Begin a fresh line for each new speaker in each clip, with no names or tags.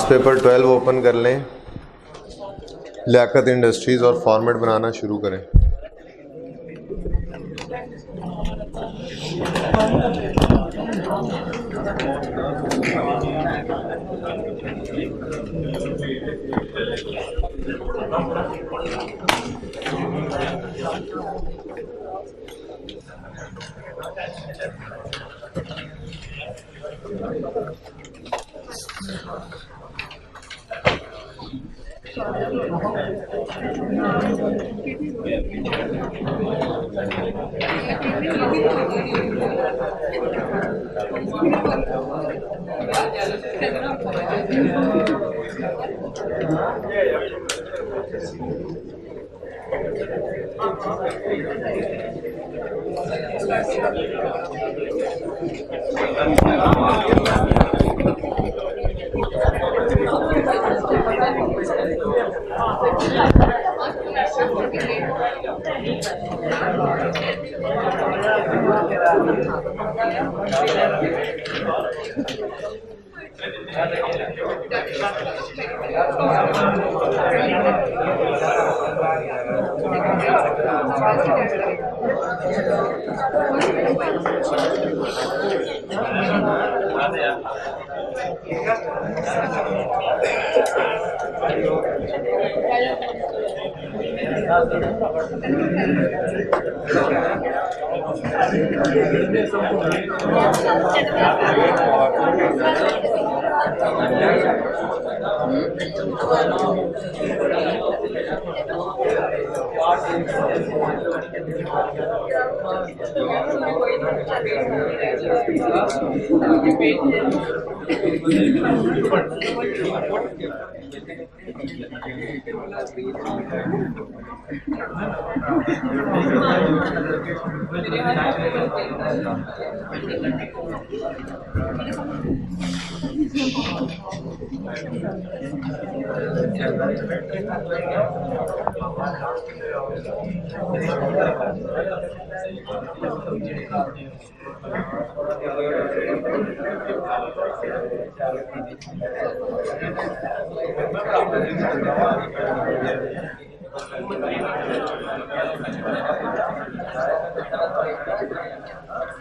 पास paper 12 open कर लें, Liaquat industries और फॉर्मेट बनाना शुरू करें।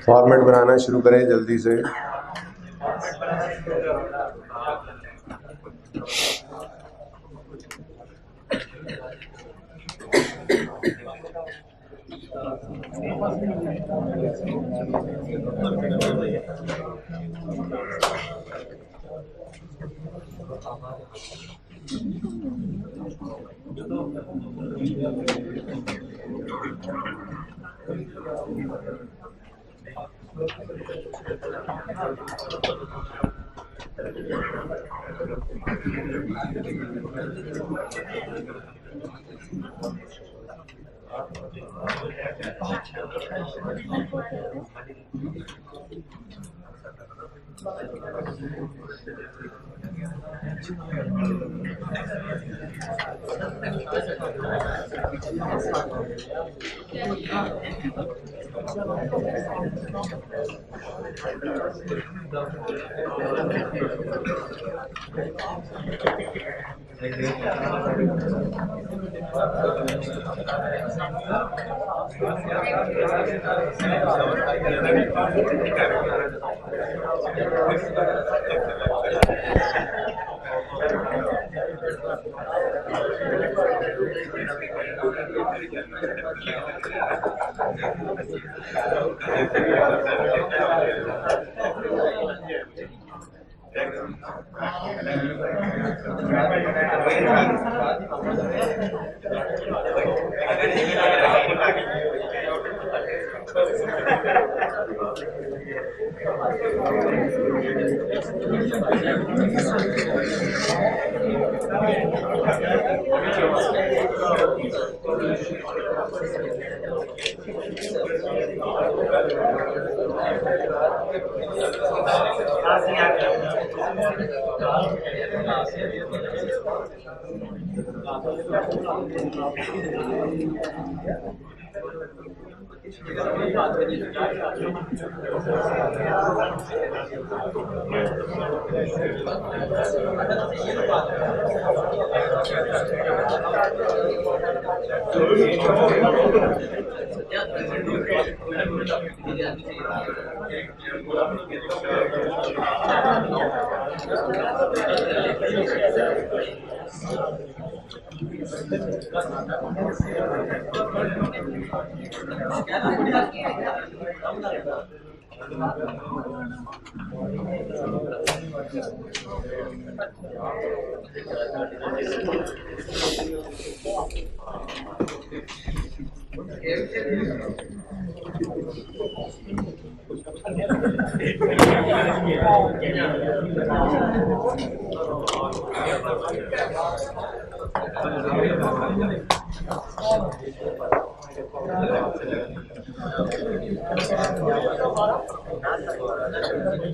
फॉर्मेट बनाना शुरू करें जल्दी से।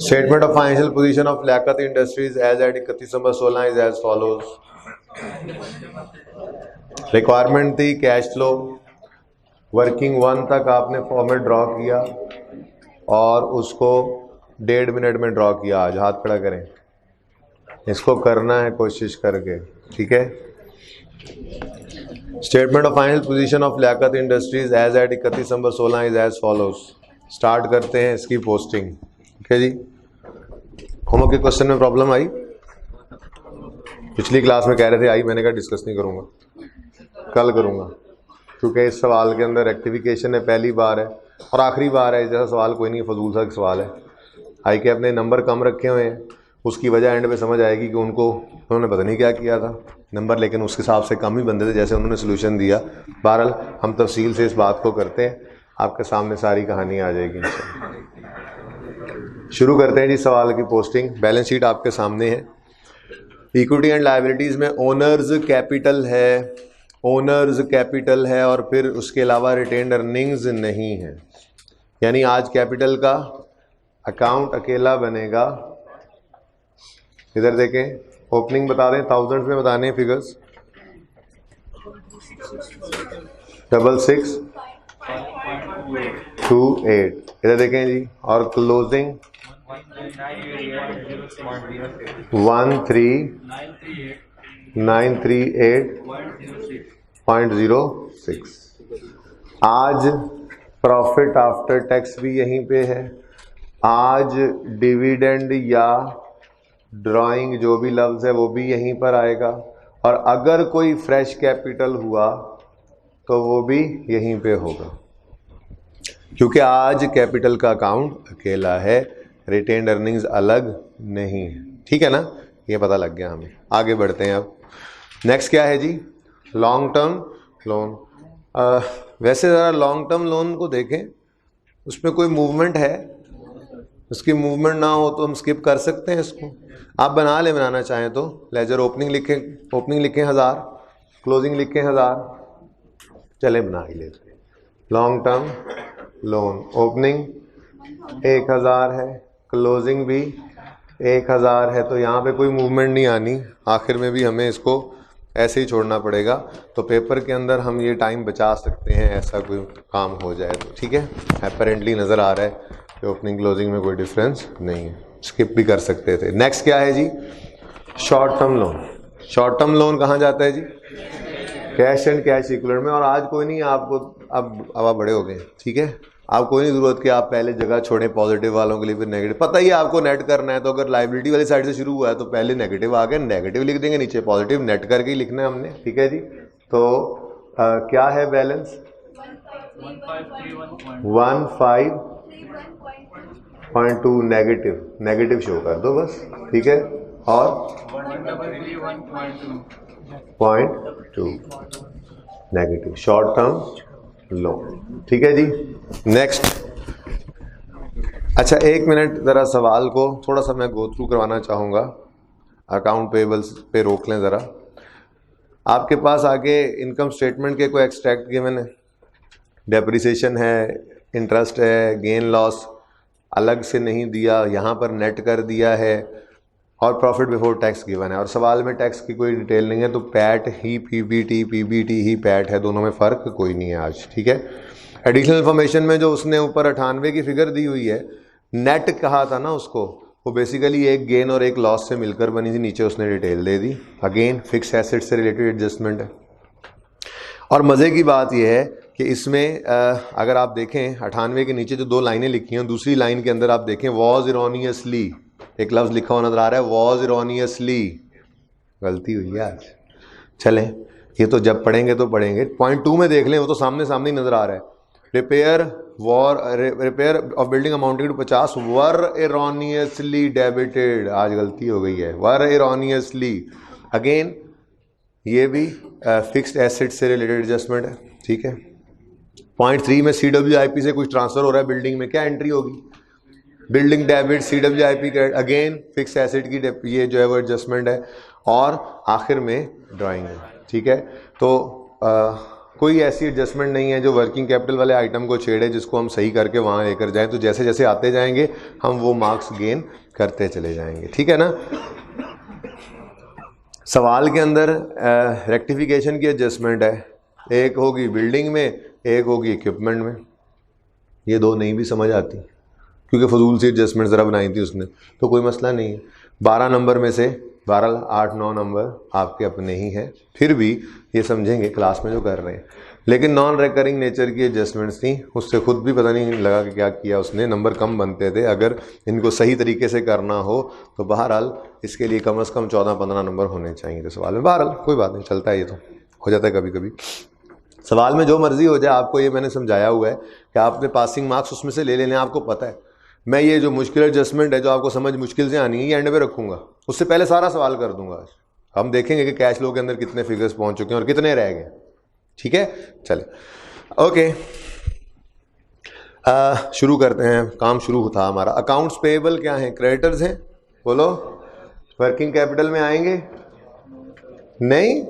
Statement of financial position of Liaquat Industries as at 31 December 16 is as follows. Requirement थी कैश फ्लो, वर्किंग 1 तक आपने फॉर्मेट ड्रॉ किया और उसको 1.5 मिनट में ड्रॉ किया। आज हाथ खड़ा करें, इसको करना है कोशिश करके, ठीक है। Statement of final position of Liaquat industries as at 31 December 16 is as follows. Start करते हैं इसकी पोस्टिंग, ठीक है जी। होमवर्क के क्वेश्चन में प्रॉब्लम आई? पिछली क्लास में कह रहे थे आई, मैंने कहा डिस्कस नहीं करूंगा, कल करूंगा, क्योंकि इस सवाल के अंदर रेक्टिफिकेशन है, पहली बार है और आखिरी बार है। जैसा सवाल कोई नहीं, फजूल सा सवाल है। आई के अपने नंबर कम रखे हुए हैं, उसकी वजह एंड पे समझ आएगी कि उन्होंने पता नहीं क्या किया था नंबर, लेकिन उसके हिसाब से कम ही बंदे थे जैसे उन्होंने सोल्यूशन दिया। बहरहाल हम तफसील से इस बात को करते हैं, आपके सामने सारी कहानी आ जाएगी। शुरू करते हैं जी सवाल की पोस्टिंग। बैलेंस शीट आपके सामने है। इक्विटी एंड लायबिलिटीज़ में ओनर्स कैपिटल है और फिर उसके अलावा रिटेन्ड अर्निंग्स नहीं है, यानी आज कैपिटल का अकाउंट अकेला बनेगा। इधर देखें, ओपनिंग बता दें, थाउजेंड्स में बताने हैं फिगर्स, 6628। इधर देखें जी, और क्लोजिंग 13938.06। आज प्रॉफिट आफ्टर टैक्स भी यहीं पे है। आज डिविडेंड या ड्राइंग जो भी लफ्ज़ है वो भी यहीं पर आएगा, और अगर कोई फ्रेश कैपिटल हुआ तो वो भी यहीं पे होगा, क्योंकि आज कैपिटल का अकाउंट अकेला है, रिटेन्ड अर्निंग्स अलग नहीं है। ठीक है ना, ये पता लग गया हमें। आगे बढ़ते हैं। अब नेक्स्ट क्या है जी, लॉन्ग टर्म लोन। वैसे ज़रा लॉन्ग टर्म लोन को देखें, उसमें कोई मूवमेंट है, उसकी मूवमेंट ना हो तो हम स्किप कर सकते हैं इसको। आप बनाना चाहें तो लेजर ओपनिंग लिखें 1000, क्लोजिंग लिखें 1000, चले बना ही लेते हैं। लॉन्ग टर्म लोन ओपनिंग 1000 है, क्लोजिंग भी 1000 है, तो यहाँ पे कोई मूवमेंट नहीं आनी। आखिर में भी हमें इसको ऐसे ही छोड़ना पड़ेगा, तो पेपर के अंदर हम ये टाइम बचा सकते हैं, ऐसा कोई काम हो जाए तो। ठीक है, अपेरेंटली नज़र आ रहा है कि ओपनिंग क्लोजिंग में कोई डिफरेंस नहीं है, स्किप भी कर सकते थे। नेक्स्ट क्या है जी, short term loan. Short term loan कहाँ जाता है जी, कैश एंड कैश इक्विवेलेंट में। और आज कोई नहीं, आपको अब आप बड़े हो गए, ठीक है, आप कोई नहीं ज़रूरत कि आप पहले जगह छोड़ें पॉजिटिव वालों के लिए फिर नेगेटिव। पता ही है आपको नेट करना है, तो अगर लाइबिलिटी वाली साइड से शुरू हुआ है तो पहले नेगेटिव आ गए, नेगेटिव लिख देंगे, नीचे पॉजिटिव, नेट करके ही लिखना है हमने। ठीक है जी, तो क्या है बैलेंस, 1531.2 नेगेटिव शो कर दो बस। ठीक है, और 133.2 नेगेटिव शॉर्ट टर्म लोन। ठीक है जी, नेक्स्ट। अच्छा, 1 मिनट ज़रा सवाल को थोड़ा सा मैं गो थ्रू करवाना चाहूँगा। अकाउंट पेबल्स पे रोक लें ज़रा। आपके पास आगे इनकम स्टेटमेंट के कोई एक्सट्रैक्ट गिवन है, डेप्रिसिएशन है, इंटरेस्ट है, गेन लॉस अलग से नहीं दिया, यहाँ पर नेट कर दिया है, और प्रॉफिट बिफोर टैक्स गिवन है। और सवाल में टैक्स की कोई डिटेल नहीं है, तो पैट ही पीबीटी ही पैट है, दोनों में फ़र्क कोई नहीं है आज। ठीक है, एडिशनल इन्फॉर्मेशन में जो उसने ऊपर 98 की फिगर दी हुई है, नेट कहा था ना उसको, वो बेसिकली एक गेन और एक लॉस से मिलकर बनी थी, नीचे उसने डिटेल दे दी। अगेन फिक्स एसेट से रिलेटेड एडजस्टमेंट है। और मज़े की बात यह है कि इसमें अगर आप देखें 98 के नीचे जो 2 लाइनें लिखी हैं, दूसरी लाइन के अंदर आप देखें वॉज इरोनियसली एक लफ्ज़ लिखा हुआ नजर आ रहा है, वॉज इरोनियसली। गलती हुई है आज। चलें, ये तो जब पढ़ेंगे तो पढ़ेंगे। पॉइंट 2 में देख लें, वो तो सामने सामने ही नजर आ रहा है। Repair of building amounting to 50 were erroneously debited. आज गलती हो गई है, वर एरोनियसली। अगेन ये भी फिक्स्ड एसेट से रिलेटेड एडजस्टमेंट है, ठीक है। पॉइंट 3 में CWIP से कुछ ट्रांसफर हो रहा है बिल्डिंग में, क्या एंट्री होगी? Building debit CWIP credit. Again fix asset की ये जो है वो एडजस्टमेंट है। और आखिर में ड्राइंग है, ठीक है। तो कोई ऐसी एडजस्टमेंट नहीं है जो वर्किंग कैपिटल वाले आइटम को छेड़े, जिसको हम सही करके वहाँ लेकर जाएं। तो जैसे जैसे आते जाएंगे हम वो मार्क्स गेन करते चले जाएंगे, ठीक है ना। सवाल के अंदर रेक्टिफिकेशन की एडजस्टमेंट है, एक होगी बिल्डिंग में, एक होगी इक्विपमेंट में। ये 2 नहीं भी समझ आती क्योंकि फजूल सी एडजस्टमेंट ज़रा बनाई थी उसने, तो कोई मसला नहीं है। 12 नंबर में से 12, 8, 9 नंबर आपके अपने ही हैं, फिर भी ये समझेंगे क्लास में जो कर रहे हैं। लेकिन नॉन रिकरिंग नेचर की एडजस्टमेंट्स थी, उससे खुद भी पता नहीं लगा कि क्या किया उसने, नंबर कम बनते थे। अगर इनको सही तरीके से करना हो तो बहरहाल इसके लिए कम से कम 14-15 नंबर होने चाहिए थे सवाल में। बहरहाल कोई बात नहीं, चलता है, ये तो हो जाता है कभी कभी। सवाल में जो मर्जी हो जाए, आपको ये मैंने समझाया हुआ है कि आपने पासिंग मार्क्स उसमें से ले लेने, आपको पता है। मैं ये जो मुश्किल एडजस्टमेंट है, जो आपको समझ मुश्किल से आनी है, ये एंड पे रखूंगा, उससे पहले सारा सवाल कर दूंगा। आज हम देखेंगे कि कैश फ्लो के अंदर कितने फिगर्स पहुंच चुके हैं और कितने रह गए, ठीक है। चले ओके, शुरू करते हैं। काम शुरू था हमारा। अकाउंट्स पेएबल क्या है? क्रेडिटर्स हैं, बोलो। वर्किंग कैपिटल में आएंगे? नहीं,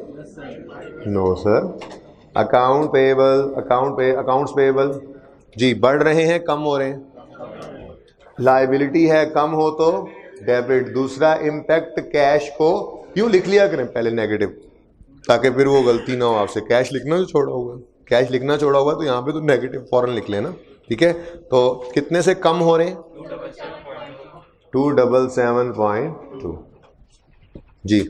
नो सर। अकाउंट्स पेएबल जी बढ़ रहे हैं, कम हो रहे हैं? लायबिलिटी है, कम हो तो डेबिट। दूसरा इम्पैक्ट कैश को क्यों लिख लिया करें पहले नेगेटिव, ताकि फिर वो गलती ना हो आपसे। कैश लिखना जो छोड़ा हुआ, कैश लिखना छोड़ा हुआ तो यहाँ पे तो नेगेटिव फौरन लिख लेना, ठीक है। तो कितने से कम हो रहे हैं? 277.2 जी।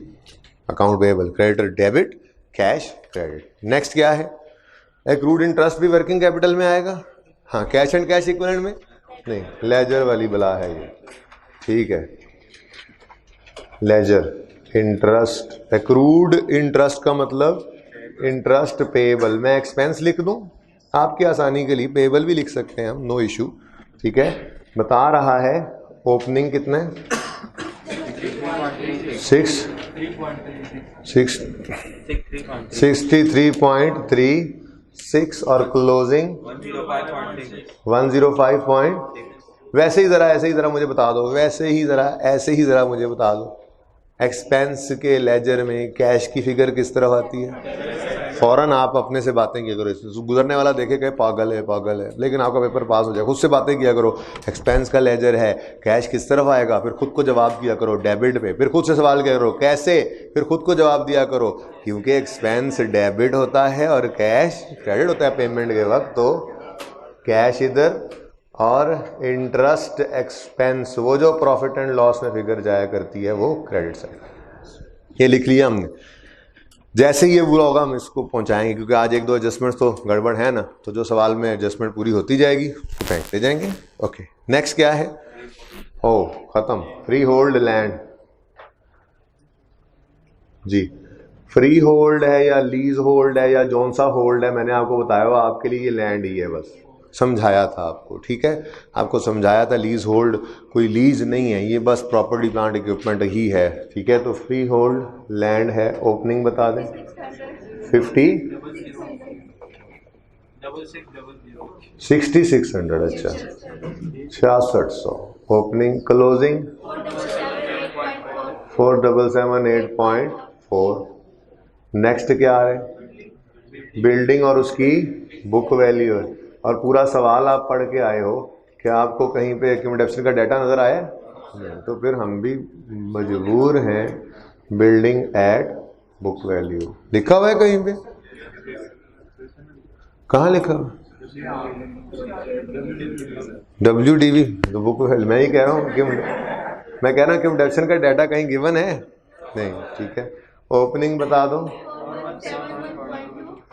Account payable, creditor debit, cash credit. Next क्या है? एक्रूड इंटरेस्ट भी वर्किंग कैपिटल में आएगा? हाँ, कैश एंड कैश इक्विवेलेंट में नहीं, लेजर वाली बला है ये, ठीक है। लेजर इंटरेस्ट, एक्रूड इंटरेस्ट का मतलब इंटरेस्ट पेएबल। मैं एक्सपेंस लिख दूं आपकी आसानी के लिए, पेएबल भी लिख सकते हैं हम, नो इशू, ठीक है। बता रहा है ओपनिंग कितना है? 63.36 और क्लोजिंग 105. वैसे ही ज़रा ऐसे ही ज़रा मुझे बता दो, वैसे ही ज़रा ऐसे ही ज़रा मुझे बता दो, एक्सपेंस के लेजर में कैश की फिगर किस तरह आती है? फ़ौरन आप अपने से बातें किया करो, गुजरने वाला देखे कहे पागल है पागल है, लेकिन आपका पेपर पास हो जाए। खुद से बातें किया करो, एक्सपेंस का लेजर है, कैश किस तरफ आएगा, फिर खुद को जवाब दिया करो डेबिट पे, फिर खुद से सवाल किया करो कैसे, फिर खुद को जवाब दिया करो, क्योंकि एक्सपेंस डेबिट होता है और कैश क्रेडिट होता है पेमेंट के वक्त। तो कैश इधर और इंटरेस्ट एक्सपेंस, वो जो प्रॉफिट एंड लॉस में फिगर जाया करती है, वो क्रेडिट साइड। ये लिख लिया हमने। जैसे ही ये पूरा होगा हम इसको पहुंचाएंगे, क्योंकि आज 1-2 एडजस्टमेंट्स तो गड़बड़ है ना, तो जो सवाल में एडजस्टमेंट पूरी होती जाएगी तो फेंकते जाएंगे। ओके, नेक्स्ट क्या है? ओ खत्म, फ्री होल्ड लैंड जी। फ्री होल्ड है या लीज होल्ड है या जौन सा होल्ड है, मैंने आपको बताया हुआ आपके लिए ये लैंड ही है, बस समझाया था आपको, ठीक है। आपको समझाया था लीज होल्ड कोई लीज नहीं है, ये बस प्रॉपर्टी प्लांट इक्विपमेंट ही है, ठीक है। तो फ्री होल्ड लैंड है, ओपनिंग बता दें 6600, अच्छा 6600, ओपनिंग क्लोजिंग 4778.4। नेक्स्ट क्या है? बिल्डिंग और उसकी बुक वैल्यू है। और पूरा सवाल आप पढ़ के आए हो, क्या आपको कहीं पे एक्यूमुलेशन का डाटा नजर आया? नहीं, तो फिर हम भी मजबूर हैं बिल्डिंग एट बुक वैल्यू। लिखा हुआ है कहीं पे? कहाँ लिखा? WDV तो बुक मैं ही कह रहा हूँ कि मैं कह रहा हूँ कि डिडक्शन का डाटा कहीं गिवन है नहीं, ठीक है। ओपनिंग बता दो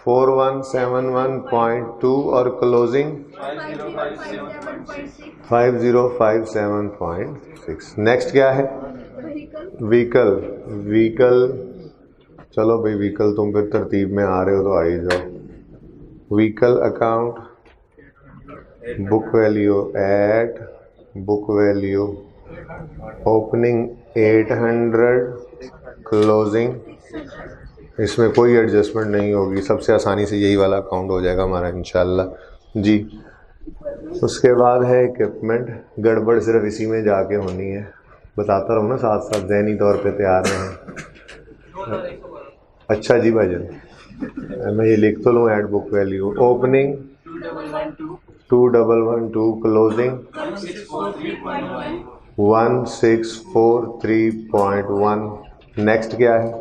4171.2 और क्लोजिंग 5057.6। नेक्स्ट क्या है? व्हीकल। व्हीकल चलो भाई, व्हीकल तुम फिर तरतीब में आ रहे हो तो आ ही जाओ। Vehicle account book value at book value opening 800 closing, इसमें कोई एडजस्टमेंट नहीं होगी, सबसे आसानी से यही वाला अकाउंट हो जाएगा हमारा इंशाल्लाह जी। उसके बाद है इक्विपमेंट, गड़बड़ सिर्फ इसी में जाके होनी है, बताता रहूँ ना साथ साथ, ज़हनी तौर पे तैयार रहें। अच्छा जी भाईजान, मैं ये लिख तो लूँ, add book value opening 2112 closing 1643.1। Next क्या है?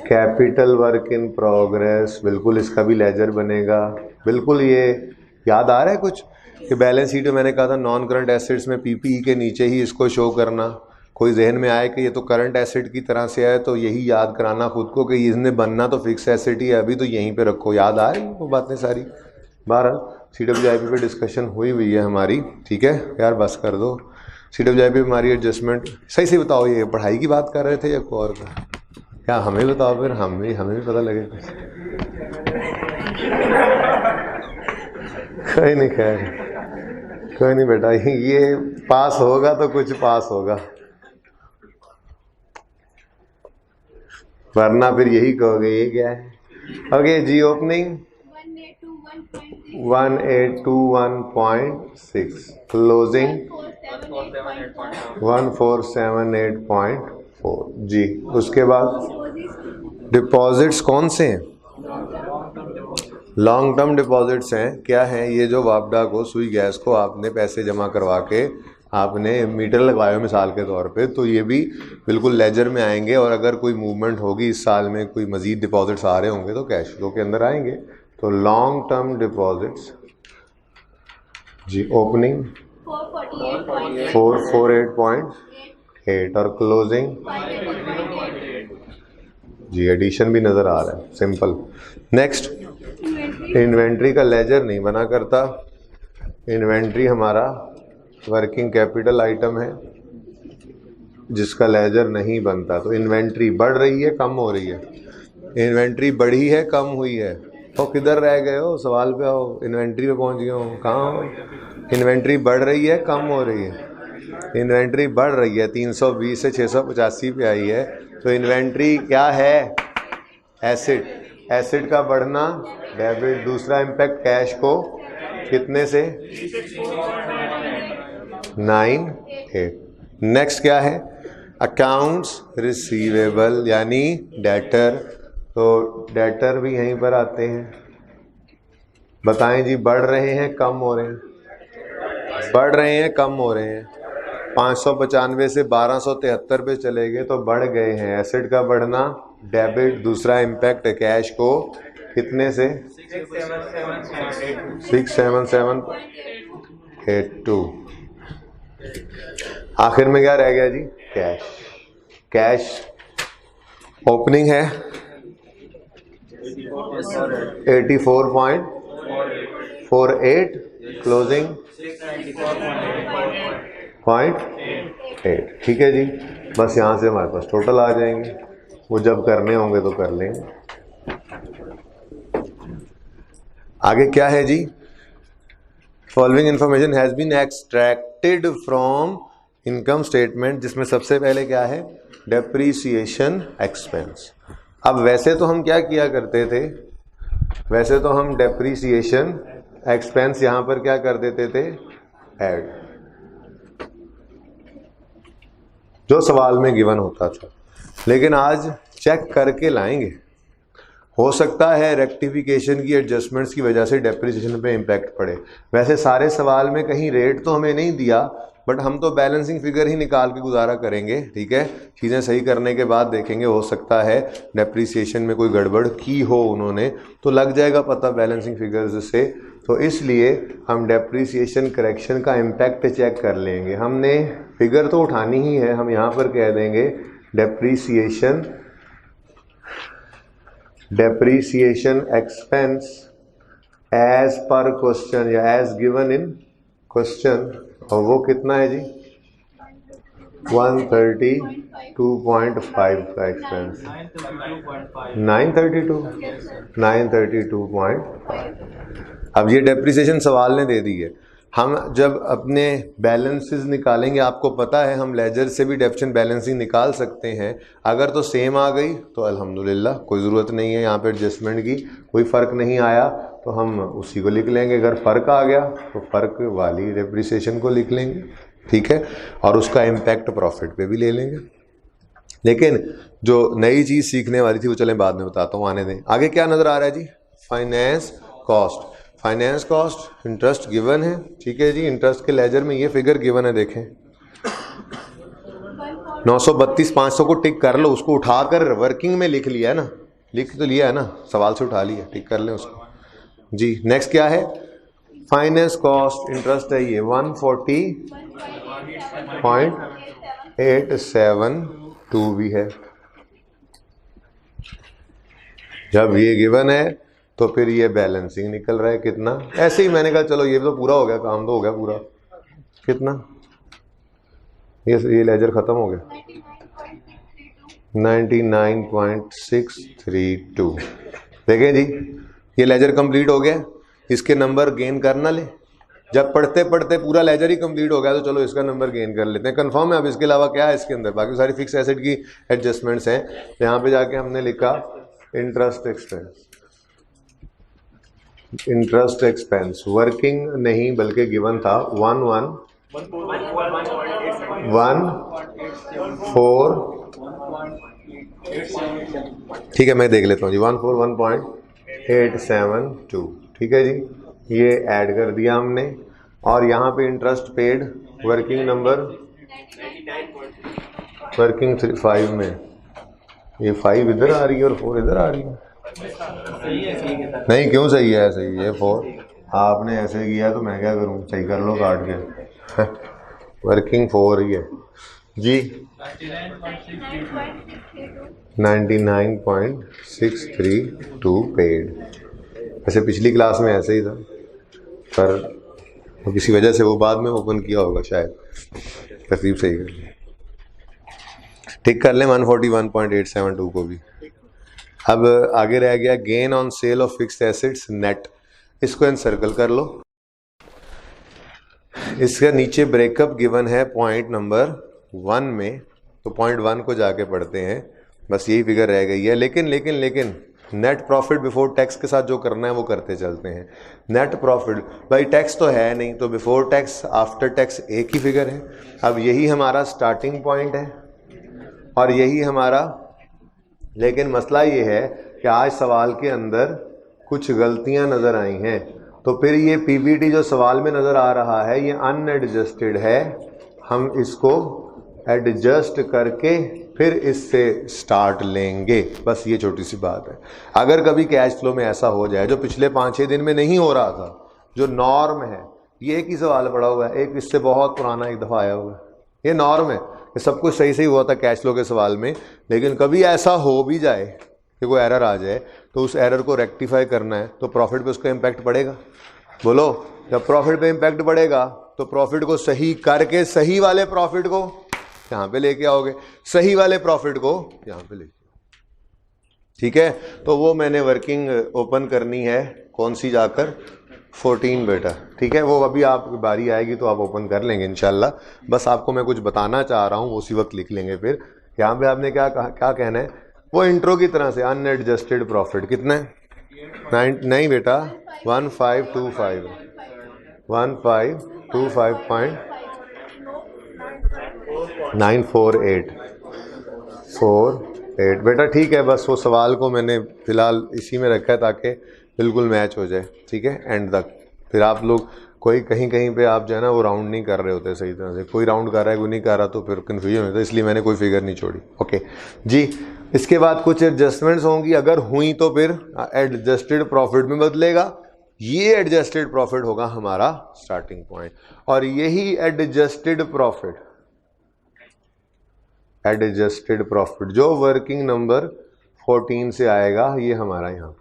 कैपिटल वर्क इन प्रोग्रेस, बिल्कुल इसका भी लेजर बनेगा। बिल्कुल ये याद आ रहा है कुछ कि बैलेंस शीट में मैंने कहा था नॉन करंट एसेट्स में पीपीई के नीचे ही इसको शो करना। कोई जहन में आए कि ये तो करंट एसेट की तरह से है तो यही याद कराना खुद को कि इसने बनना तो फिक्स एसेट ही है, अभी तो यहीं पे रखो। याद आ रही वो बातें सारी? बहरहाल CWIP पे डिस्कशन हुई है हमारी, ठीक है यार, बस कर दो। CWIP पे हमारी एडजस्टमेंट सही से बताओ, ये पढ़ाई की बात कर रहे थे या कोई और का? क्या हमें बताओ फिर, हमें भी पता लगे। कोई नहीं, खैर कोई नहीं बेटा, ये पास होगा तो कुछ पास होगा, वरना फिर यही कहोगे ये क्या है। ओके जी, ओपनिंग 1821.6 क्लोजिंग 1478.4 जी। उसके बाद डिपॉजिट्स कौन से हैं? लॉन्ग टर्म डिपॉजिट्स हैं। क्या है ये? जो वापडा को, सुई गैस को आपने पैसे जमा करवा के आपने मीटर लगवाए हो मिसाल के तौर पे, तो ये भी बिल्कुल लेजर में आएंगे, और अगर कोई मूवमेंट होगी इस साल में, कोई मजीद डिपॉजिट्स आ रहे होंगे तो कैश फ्लो के अंदर आएंगे। तो लॉन्ग टर्म डिपॉजिट्स जी, ओपनिंग 448.8 और क्लोजिंग जी, एडिशन भी नज़र आ रहा है, सिंपल। नेक्स्ट, इन्वेंट्री का लेजर नहीं बना करता। इन्वेंट्री हमारा वर्किंग कैपिटल आइटम है जिसका लेजर नहीं बनता। तो इन्वेंट्री बढ़ रही है, कम हो रही है? इन्वेंट्री बढ़ी है, कम हुई है? तो किधर रह गए हो? सवाल पे आओ, इन्वेंट्री पे पहुंच गए हो, कहाँ हो? इन्वेंट्री बढ़ रही है, कम हो रही है? इन्वेंट्री बढ़ रही है, 320 से 685 पे आई है। तो इन्वेंट्री क्या है? एसिड। एसिड का बढ़ना डेबिट। दूसरा इम्पैक्ट कैश को कितने से? 98। नेक्स्ट क्या है? अकाउंट्स रिसीवेबल यानी डेटर। तो डेटर भी यहीं पर आते हैं। बताएं जी, बढ़ रहे हैं, कम हो रहे हैं? बढ़ रहे हैं, कम हो रहे हैं? 595 से 1273 पे चले गए तो बढ़ गए हैं। एसिड का बढ़ना डेबिट। दूसरा इम्पैक्ट कैश को कितने से? 677.82। आखिर में क्या रह गया जी? कैश। कैश ओपनिंग है 84.48, क्लोजिंग 0.8। ठीक है जी, बस यहाँ से हमारे पास टोटल आ जाएंगे, वो जब करने होंगे तो कर लेंगे। आगे क्या है जी? Following information has been extracted from income statement, जिसमें सबसे पहले क्या है? Depreciation expense. अब वैसे तो हम क्या किया करते थे? वैसे तो हम डेप्रीसिएशन एक्सपेंस यहां पर क्या कर देते थे? ऐड, जो सवाल में गिवन होता था। लेकिन आज चेक करके लाएंगे, हो सकता है रेक्टिफिकेशन की एडजस्टमेंट्स की वजह से डेप्रिसिएशन पे इम्पैक्ट पड़े। वैसे सारे सवाल में कहीं रेट तो हमें नहीं दिया, बट हम तो बैलेंसिंग फिगर ही निकाल के गुजारा करेंगे, ठीक है। चीज़ें सही करने के बाद देखेंगे, हो सकता है डेप्रीसिएशन में कोई गड़बड़ की हो उन्होंने, तो लग जाएगा पता बैलेंसिंग फिगर्स से। तो इसलिए हम डेप्रीसिएशन करेक्शन का इम्पैक्ट चेक कर लेंगे। हमने फिगर तो उठानी ही है, हम यहाँ पर कह देंगे depreciation expense as per question या एज गिवन इन क्वेश्चन, और वो कितना है जी 132.5 का एक्सपेंस 932.5। अब ये डेप्रीसिएशन सवाल ने दे दी है। हम जब अपने बैलेंसेस निकालेंगे, आपको पता है हम लेजर से भी डेफिशिएंट बैलेंसिंग निकाल सकते हैं। अगर तो सेम आ गई तो अल्हम्दुलिल्लाह, कोई ज़रूरत नहीं है यहाँ पे एडजस्टमेंट की, कोई फ़र्क नहीं आया तो हम उसी को लिख लेंगे। अगर फ़र्क आ गया तो फ़र्क वाली डेप्रीसिएशन को लिख लेंगे, ठीक है, और उसका इम्पैक्ट प्रॉफिट पे भी ले लेंगे। लेकिन जो नई चीज़ सीखने वाली थी वो चलें बाद में बताता हूँ, आने दें। आगे क्या नज़र आ रहा है जी, finance cost. Finance cost interest given है, ठीक है जी। इंटरेस्ट के लेजर में ये फिगर गिवन है, देखें 932,500 को टिक कर लो, उसको उठाकर वर्किंग में लिख लिया है ना, लिख तो लिया है ना, सवाल से उठा लिया, टिक कर लें उसको जी। नेक्स्ट क्या है, फाइनेंस कॉस्ट इंटरेस्ट है ये 140.872 भी है। जब ये गिवन है तो फिर ये बैलेंसिंग निकल रहा है कितना, ऐसे ही मैंने कहा चलो ये तो पूरा हो गया, काम तो हो गया पूरा। कितना ये लेजर खत्म हो गया 99.632। देखें जी ये लेजर कंप्लीट हो गया, इसके नंबर गेन करना ले। जब पढ़ते पढ़ते पूरा लेजर ही कंप्लीट हो गया तो चलो इसका नंबर गेन कर लेते हैं। कंफर्म है। अब इसके अलावा क्या है इसके अंदर, बाकी सारी फिक्स एसेट की एडजस्टमेंट्स हैं। यहाँ पे जाके हमने लिखा interest expense, interest expense working नहीं बल्कि गिवन था 114, ठीक है मैं देख लेता हूँ जी 141.872, ठीक है जी। ये ऐड कर दिया हमने, और यहाँ पे interest paid working number working 5 में, ये 5 इधर आ रही है और 4 इधर आ रही है। नहीं क्यों सही है, सही है 4, आपने ऐसे किया तो मैं क्या करूं, सही कर लो काट के वर्किंग 4 ही है जी 99.632 पेड। वैसे पिछली क्लास में ऐसे ही था, पर किसी वजह से वो बाद में ओपन किया होगा शायद, तरतीब सही कर ली, ठीक कर लें 141.872 को भी। अब आगे रह गया gain on sale of fixed assets net, इसको एनसर्कल कर लो। इसका नीचे ब्रेकअप गिवन है पॉइंट नंबर 1 में, तो पॉइंट 1 को जाके पढ़ते हैं, बस यही फिगर रह गई है। लेकिन नेट प्रॉफिट बिफोर टैक्स के साथ जो करना है वो करते चलते हैं। नेट प्रॉफिट भाई टैक्स तो है नहीं, तो बिफोर टैक्स आफ्टर टैक्स एक ही फिगर है। अब यही हमारा स्टार्टिंग पॉइंट है और यही हमारा, लेकिन मसला ये है कि आज सवाल के अंदर कुछ गलतियां नज़र आई हैं, तो फिर ये पीबीटी जो सवाल में नज़र आ रहा है ये अनएडजस्टेड है। हम इसको एडजस्ट करके फिर इससे स्टार्ट लेंगे, बस ये छोटी सी बात है। अगर कभी कैश फ्लो में ऐसा हो जाए जो पिछले 5-6 दिन में नहीं हो रहा था, जो नॉर्म है, ये एक ही सवाल पड़ा हुआ है, एक इससे बहुत पुराना एक दफ़ा आया हुआ है, ये नॉर्म है, ये सब कुछ सही हुआ था कैश फ्लो के सवाल में। लेकिन कभी ऐसा हो भी जाए कि कोई एरर आ जाए तो उस एरर को रेक्टिफाई करना है, तो प्रॉफिट पे उसका इम्पैक्ट पड़ेगा। बोलो, जब प्रॉफिट पे इम्पैक्ट पड़ेगा तो प्रॉफिट को सही करके सही वाले प्रॉफिट को यहाँ पे लेके आओगे, सही वाले प्रॉफिट को यहाँ पे लेके, ठीक है। तो वो मैंने वर्किंग ओपन करनी है, कौन सी जाकर 14 बेटा, ठीक है। वो अभी आपकी बारी आएगी तो आप ओपन कर लेंगे इंशाल्लाह। बस आपको मैं कुछ बताना चाह रहा हूँ, उसी वक्त लिख लेंगे। फिर यहाँ पे आपने क्या कहना है, वो इंट्रो की तरह से अनएडजस्टेड प्रॉफिट कितना है, नहीं बेटा 1525.948 बेटा, ठीक है। बस वो सवाल को मैंने फ़िलहाल इसी में रखा है ताकि बिल्कुल मैच हो जाए, ठीक है, एंड तक। फिर आप लोग कोई कहीं कहीं पे आप जो है ना वो राउंड नहीं कर रहे होते सही तरह से, कोई राउंड कर रहा है कोई नहीं कर रहा, तो फिर कन्फ्यूजन होता है, इसलिए मैंने कोई फिगर नहीं छोड़ी। ओके जी, इसके बाद कुछ एडजस्टमेंट्स होंगी, अगर हुई तो फिर एडजस्टेड प्रॉफिट में बदलेगा। ये एडजस्टेड प्रॉफिट होगा हमारा स्टार्टिंग पॉइंट, और यही एडजस्टेड प्रॉफिट जो वर्किंग नंबर 14 से आएगा, ये हमारा यहाँ।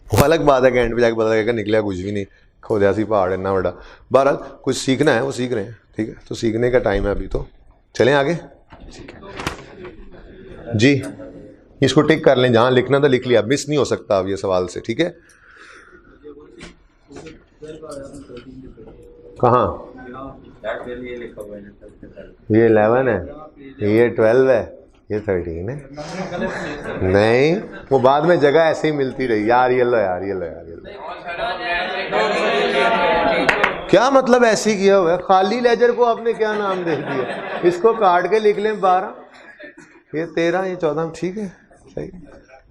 वो अलग बात है कि एंड पे जाके पता लगेगा निकला कुछ भी नहीं, खोदियासी पहाड़ इतना बड़ा। बहरहाल कुछ सीखना है, वो सीख रहे हैं, ठीक है, तो सीखने का टाइम है अभी, तो चलें आगे। ठीक है जी, इसको टिक कर लें, जहां लिखना था लिख लिया, मिस नहीं हो सकता अब ये सवाल से, ठीक है। कहाँ ये 11 है, ये 12 है, ये 13 है। नहीं, वो बाद में जगह ऐसे ही मिलती रही यार, ये लो यार, ये लो यार, ये लो। क्या मतलब ऐसे ही किया हुआ है? खाली लेजर को आपने क्या नाम दे दिया? इसको काट के लिख लें 12, ये 13, ये 14, ठीक है, सही,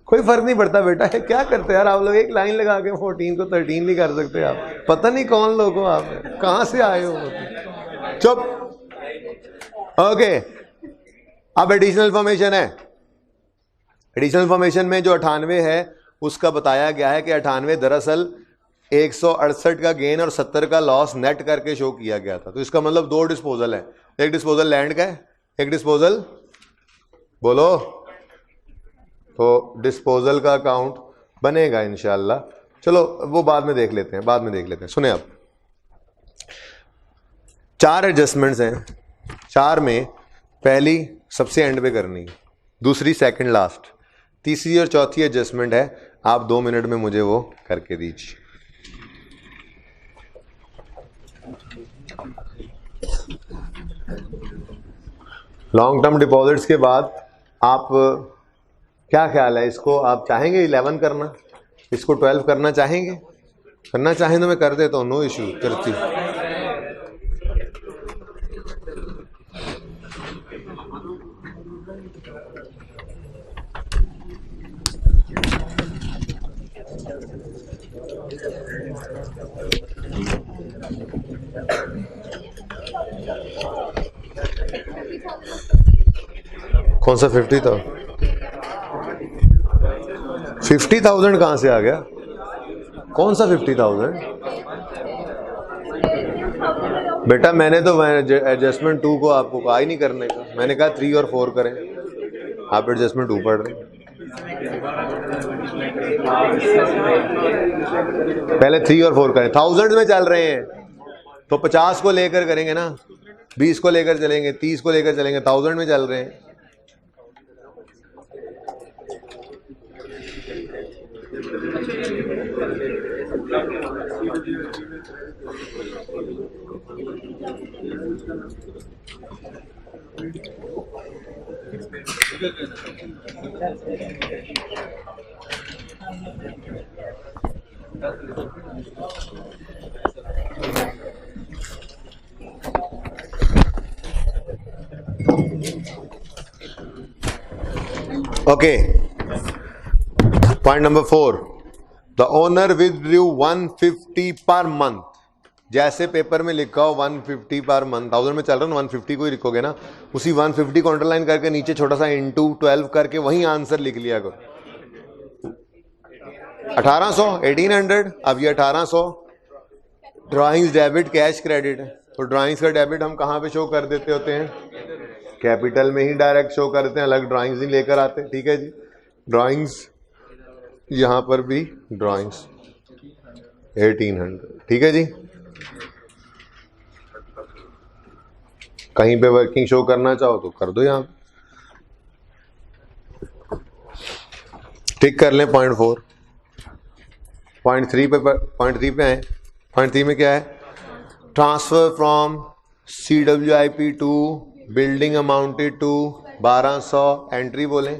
कोई फर्क नहीं पड़ता बेटा। है क्या करते यार आप लोग, एक लाइन लगा के 14 को 13 नहीं कर सकते आप? पता नहीं कौन लोग हो आप, कहां से आए हो? चुप। ओके, अब एडिशनल इन्फॉर्मेशन है। एडिशनल इन्फॉर्मेशन में जो 98 है उसका बताया गया है कि 98 दरअसल 168 का गेन और 70 का लॉस नेट करके शो किया गया था। तो इसका मतलब 2 डिस्पोजल है, एक डिस्पोजल लैंड का है, एक डिस्पोजल, बोलो, तो डिस्पोजल का अकाउंट बनेगा इंशाल्लाह। चलो वो बाद में देख लेते हैं, बाद में देख लेते हैं। सुने, अब 4 एडजस्टमेंट्स हैं, 4 में पहली सबसे एंड पे करनी है, दूसरी सेकंड लास्ट, तीसरी और चौथी एडजस्टमेंट है, आप 2 मिनट में मुझे वो करके दीजिए। लॉन्ग टर्म डिपॉजिट्स के बाद आप क्या ख्याल है, इसको आप चाहेंगे 11 करना, इसको 12 करना चाहेंगे? करना चाहें तो मैं कर देता हूँ, नो इश्यू, करती। कौन सा 50,000 कहां से आ गया? कौन सा 50,000? बेटा मैंने तो एडजस्टमेंट 2 को आपको कहा ही नहीं करने का, मैंने कहा 3 और 4 करें, आप एडजस्टमेंट 2 पढ़ रहे हैं। पहले 3 और 4 करें, 1000 में चल रहे हैं तो 50 को लेकर करेंगे ना, 20 को लेकर चलेंगे, 30 को लेकर चलेंगे, 1000 में चल रहे हैं। Okay, point number 4, the owner withdrew 150 per month. जैसे पेपर में लिखा हो 150 पर मंथ, 1000 में चल रहा है, 150 को ही लिखोगे ना, उसी 150 को अंडरलाइन करके नीचे छोटा सा इंटू 12 करके वही आंसर लिख लिया करो। 1800, 1800, अब ये 1800 ड्राइंग्स डेबिट कैश क्रेडिट है, तो ड्राइंग्स का डेबिट हम कहाँ पे शो कर देते होते हैं? कैपिटल में ही डायरेक्ट शो करते हैं, अलग ड्राइंग्स नहीं लेकर आते, ठीक है जी। ड्राइंग्स यहां पर भी ड्राइंग्स 1800, ठीक है जी। कहीं पे वर्किंग शो करना चाहो तो कर दो, यहां टिक कर लें। पॉइंट 4, पॉइंट 3 पे आए। पॉइंट 3 में क्या है? Transfer from CWIP to building amounted to 1200, entry बोलें,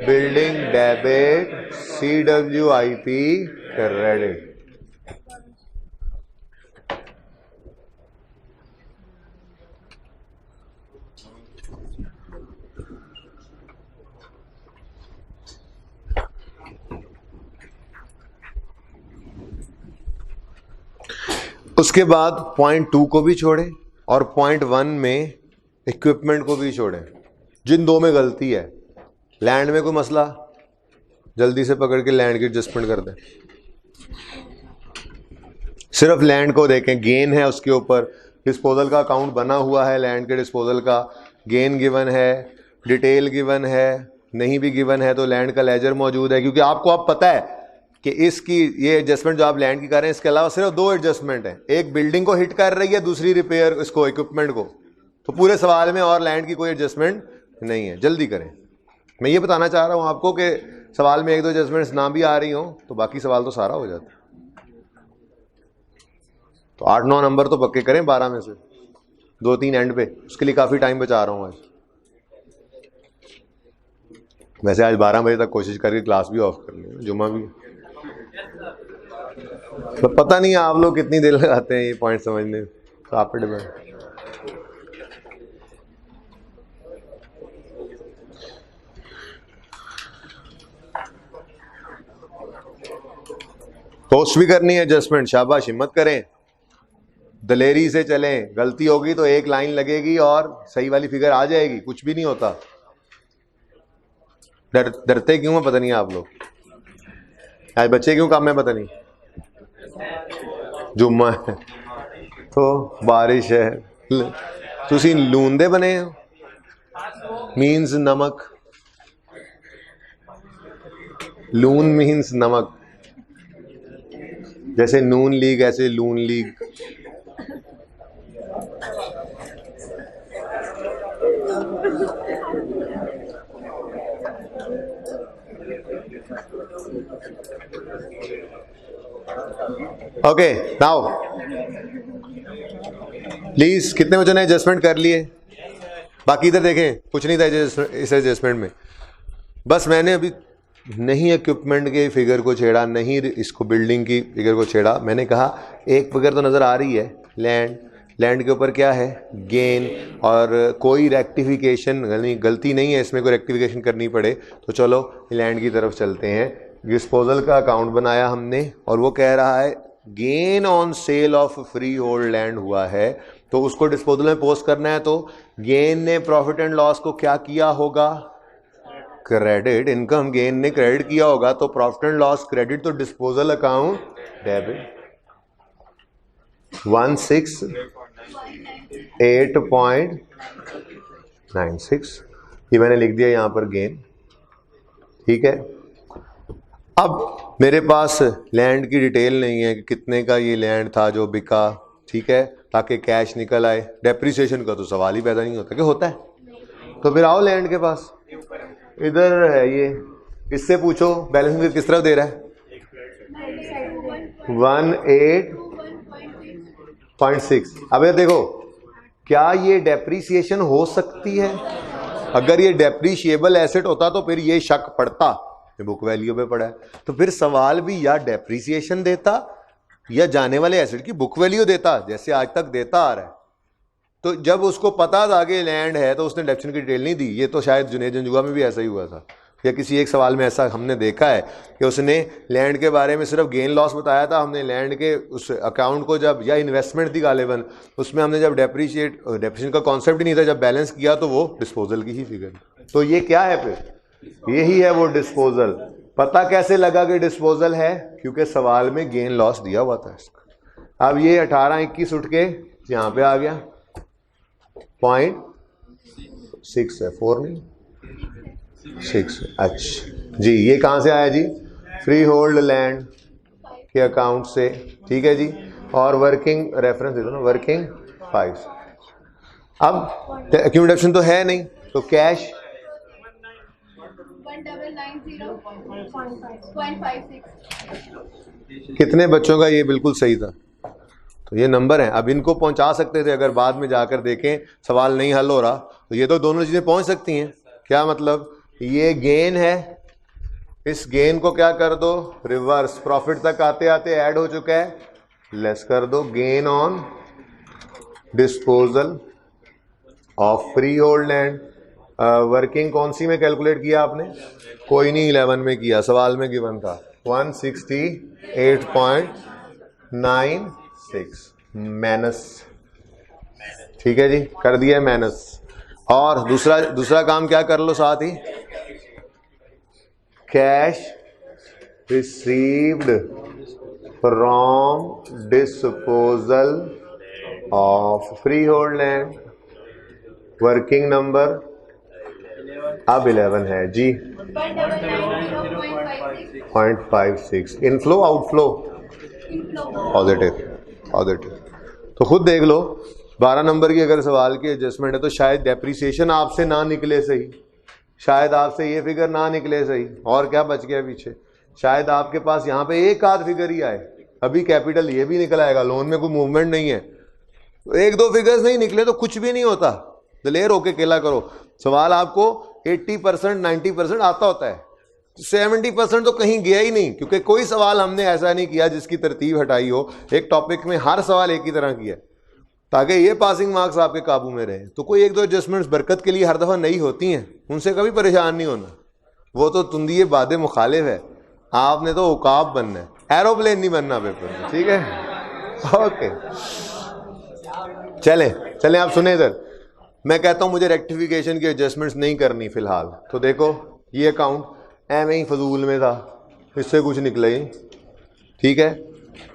बिल्डिंग डेबिट CWIP क्रेडिट। उसके बाद पॉइंट 2 को भी छोड़े और पॉइंट 1 में इक्विपमेंट को भी छोड़े। जिन दो में गलती है, लैंड में कोई मसला, जल्दी से पकड़ के लैंड की एडजस्टमेंट कर दें। सिर्फ लैंड को देखें, गेन है उसके ऊपर, डिस्पोजल का अकाउंट बना हुआ है, लैंड के डिस्पोजल का गेन गिवन है, डिटेल गिवन है, नहीं भी गिवन है तो लैंड का लेजर मौजूद है। क्योंकि आपको अब पता है कि इसकी ये एडजस्टमेंट जो आप लैंड की कर रहे हैं, इसके अलावा सिर्फ 2 एडजस्टमेंट है, एक बिल्डिंग को हिट कर रही है, दूसरी रिपेयर इसको इक्विपमेंट को। तो पूरे सवाल में और लैंड की कोई एडजस्टमेंट नहीं है। जल्दी करें। मैं ये बताना चाह रहा हूं आपको कि सवाल में 1-2 एडजस्टमेंट्स ना भी आ रही हो तो बाकी सवाल तो सारा हो जाता है। तो 8-9 नंबर तो पक्के करें 12 में से, 2-3 एंड पे। उसके लिए काफी टाइम बचा रहा हूं आज। वैसे आज 12 बजे तक कोशिश करके क्लास भी ऑफ कर लें, जुम्मा भी। तो पता नहीं आप लोग कितनी देर लगाते हैं ये पॉइंट समझने, तो आप पे डिपेंड। पोस्ट भी करनी है एडजस्टमेंट, शाबाश, हिम्मत करें, दलेरी से चलें। गलती होगी तो एक लाइन लगेगी और सही वाली फिगर आ जाएगी, कुछ भी नहीं होता। डरते क्यों है पता नहीं आप लोग, आज बच्चे क्यों काम है पता नहीं, जुम्मा है तो बारिश है, तुसी लूंदे बने हो, मीन्स नमक, लून मीन्स नमक, जैसे नून लीग ऐसे लून लीग। ओके, नाउ प्लीज, कितने बच्चों ने एडजस्टमेंट कर लिए? बाकी इधर देखें, कुछ नहीं था इस एडजस्टमेंट में। बस मैंने अभी नहीं इक्विपमेंट के फिगर को छेड़ा, नहीं इसको बिल्डिंग की फिगर को छेड़ा। मैंने कहा एक फिगर तो नज़र आ रही है, लैंड, लैंड के ऊपर क्या है, गेन, और कोई रेक्टिफिकेशन गलती नहीं है इसमें, कोई रेक्टिफिकेशन करनी पड़े तो चलो लैंड की तरफ चलते हैं। डिस्पोजल का अकाउंट बनाया हमने और वो कह रहा है gain on sale of free hold land हुआ है, तो उसको डिस्पोजल में पोस्ट करना है। तो गेन ने प्रॉफिट एंड लॉस को क्या किया होगा, क्रेडिट। इनकम गेन ने क्रेडिट किया होगा, तो प्रॉफिट एंड लॉस क्रेडिट, तो डिस्पोजल अकाउंट डेबिट। 168.96 ये मैंने लिख दिया यहां पर गेन, ठीक है। अब मेरे पास लैंड की डिटेल नहीं है कि कितने का ये लैंड था जो बिका, ठीक है, ताकि कैश निकल आए। डेप्रिसिएशन का तो सवाल ही पैदा नहीं होता, क्या होता है? तो फिर आओ लैंड के पास, इधर है ये, इससे पूछो बैलेंस किस तरफ दे रहा है, 18.6। अब ये देखो, क्या ये डेप्रिसिएशन हो सकती है? अगर ये डेप्रिशिएबल एसेट होता तो फिर ये शक पड़ता, ये बुक वैल्यू पे पड़ा है, तो फिर सवाल भी या डेप्रिसिएशन देता या जाने वाले एसेट की बुक वैल्यू देता, जैसे आज तक देता आ रहा है। तो जब उसको पता था कि लैंड है तो उसने डेप्रिसिएशन की डिटेल नहीं दी। ये तो शायद जुनेद जंजुआ में भी ऐसा ही हुआ था, या किसी एक सवाल में ऐसा हमने देखा है कि उसने लैंड के बारे में सिर्फ गेन लॉस बताया था। हमने लैंड के उस अकाउंट को जब, या इन्वेस्टमेंट थी गालिबन, उसमें हमने जब डेप्रिसिएशन का कॉन्सेप्ट ही नहीं था, जब बैलेंस किया तो वो डिस्पोजल की ही फिगर। तो ये क्या है फिर, यही है वो डिस्पोजल। पता कैसे लगा कि डिस्पोजल है? क्योंकि सवाल में गेन लॉस दिया हुआ था इसका। अब ये 18-21 उठ के यहां पे आ गया, 0.6 है, 4 नहीं 6। अच्छा जी, ये कहां से आया जी? फ्री होल्ड लैंड के अकाउंट से, ठीक है जी। और वर्किंग रेफरेंस दे दो ना, वर्किंग 5। अब एक्यूमुलेशन तो है नहीं, तो कैश
1990.56।
कितने बच्चों का ये बिल्कुल सही था? तो ये नंबर है। अब इनको पहुंचा सकते थे, अगर बाद में जाकर देखें सवाल नहीं हल हो रहा तो ये तो दोनों चीजें पहुंच सकती हैं। क्या मतलब? ये गेन है, इस गेन को क्या कर दो, रिवर्स, प्रॉफिट तक आते आते ऐड हो चुका है, लेस कर दो gain on disposal of free hold land. Working कौन सी में कैलकुलेट किया आपने? कोई नहीं, 11 में किया, सवाल में गिवन था 168.96। माइनस, ठीक है जी, कर दिया है माइनस। और दूसरा काम क्या कर लो साथ ही, cash received from disposal of free hold land, working number अब 11 है जी, 0.56। Inflow outflow positive. तो खुद देख लो 12 नंबर की अगर सवाल की एडजस्टमेंट है तो शायद डेप्रीसिएशन आपसे ना निकले सही, शायद आपसे ये फिगर ना निकले सही, और क्या बच गया पीछे, शायद आपके पास यहाँ पे एक आध फिगर ही आए, अभी कैपिटल ये भी निकल आएगा, लोन में कोई मूवमेंट नहीं है, तो एक दो फिगर्स नहीं निकले तो कुछ भी नहीं होता, दिलेर होके केला करो। सवाल आपको 80% 90% आता होता है, 70% तो कहीं गया ही नहीं, क्योंकि कोई सवाल हमने ऐसा नहीं किया जिसकी तरतीब हटाई हो, एक टॉपिक में हर सवाल एक ही तरह किया ताकि ये पासिंग मार्क्स आपके काबू में रहे। तो कोई एक दो एडजस्टमेंट्स बरकत के लिए हर दफ़ा नहीं होती हैं, उनसे कभी परेशान नहीं होना, वो तो तुंदिए बादे मुखालिफ है, आपने तो उकाब बनना है, एरोप्लेन नहीं बनना पेपर में, ठीक है। ओके चलें आप सुने इधर, मैं कहता हूं मुझे रेक्टिफिकेशन की एडजस्टमेंट्स नहीं करनी फिलहाल, तो देखो ये अकाउंट एवं ही फजूल में था, इससे कुछ निकला ही, ठीक है।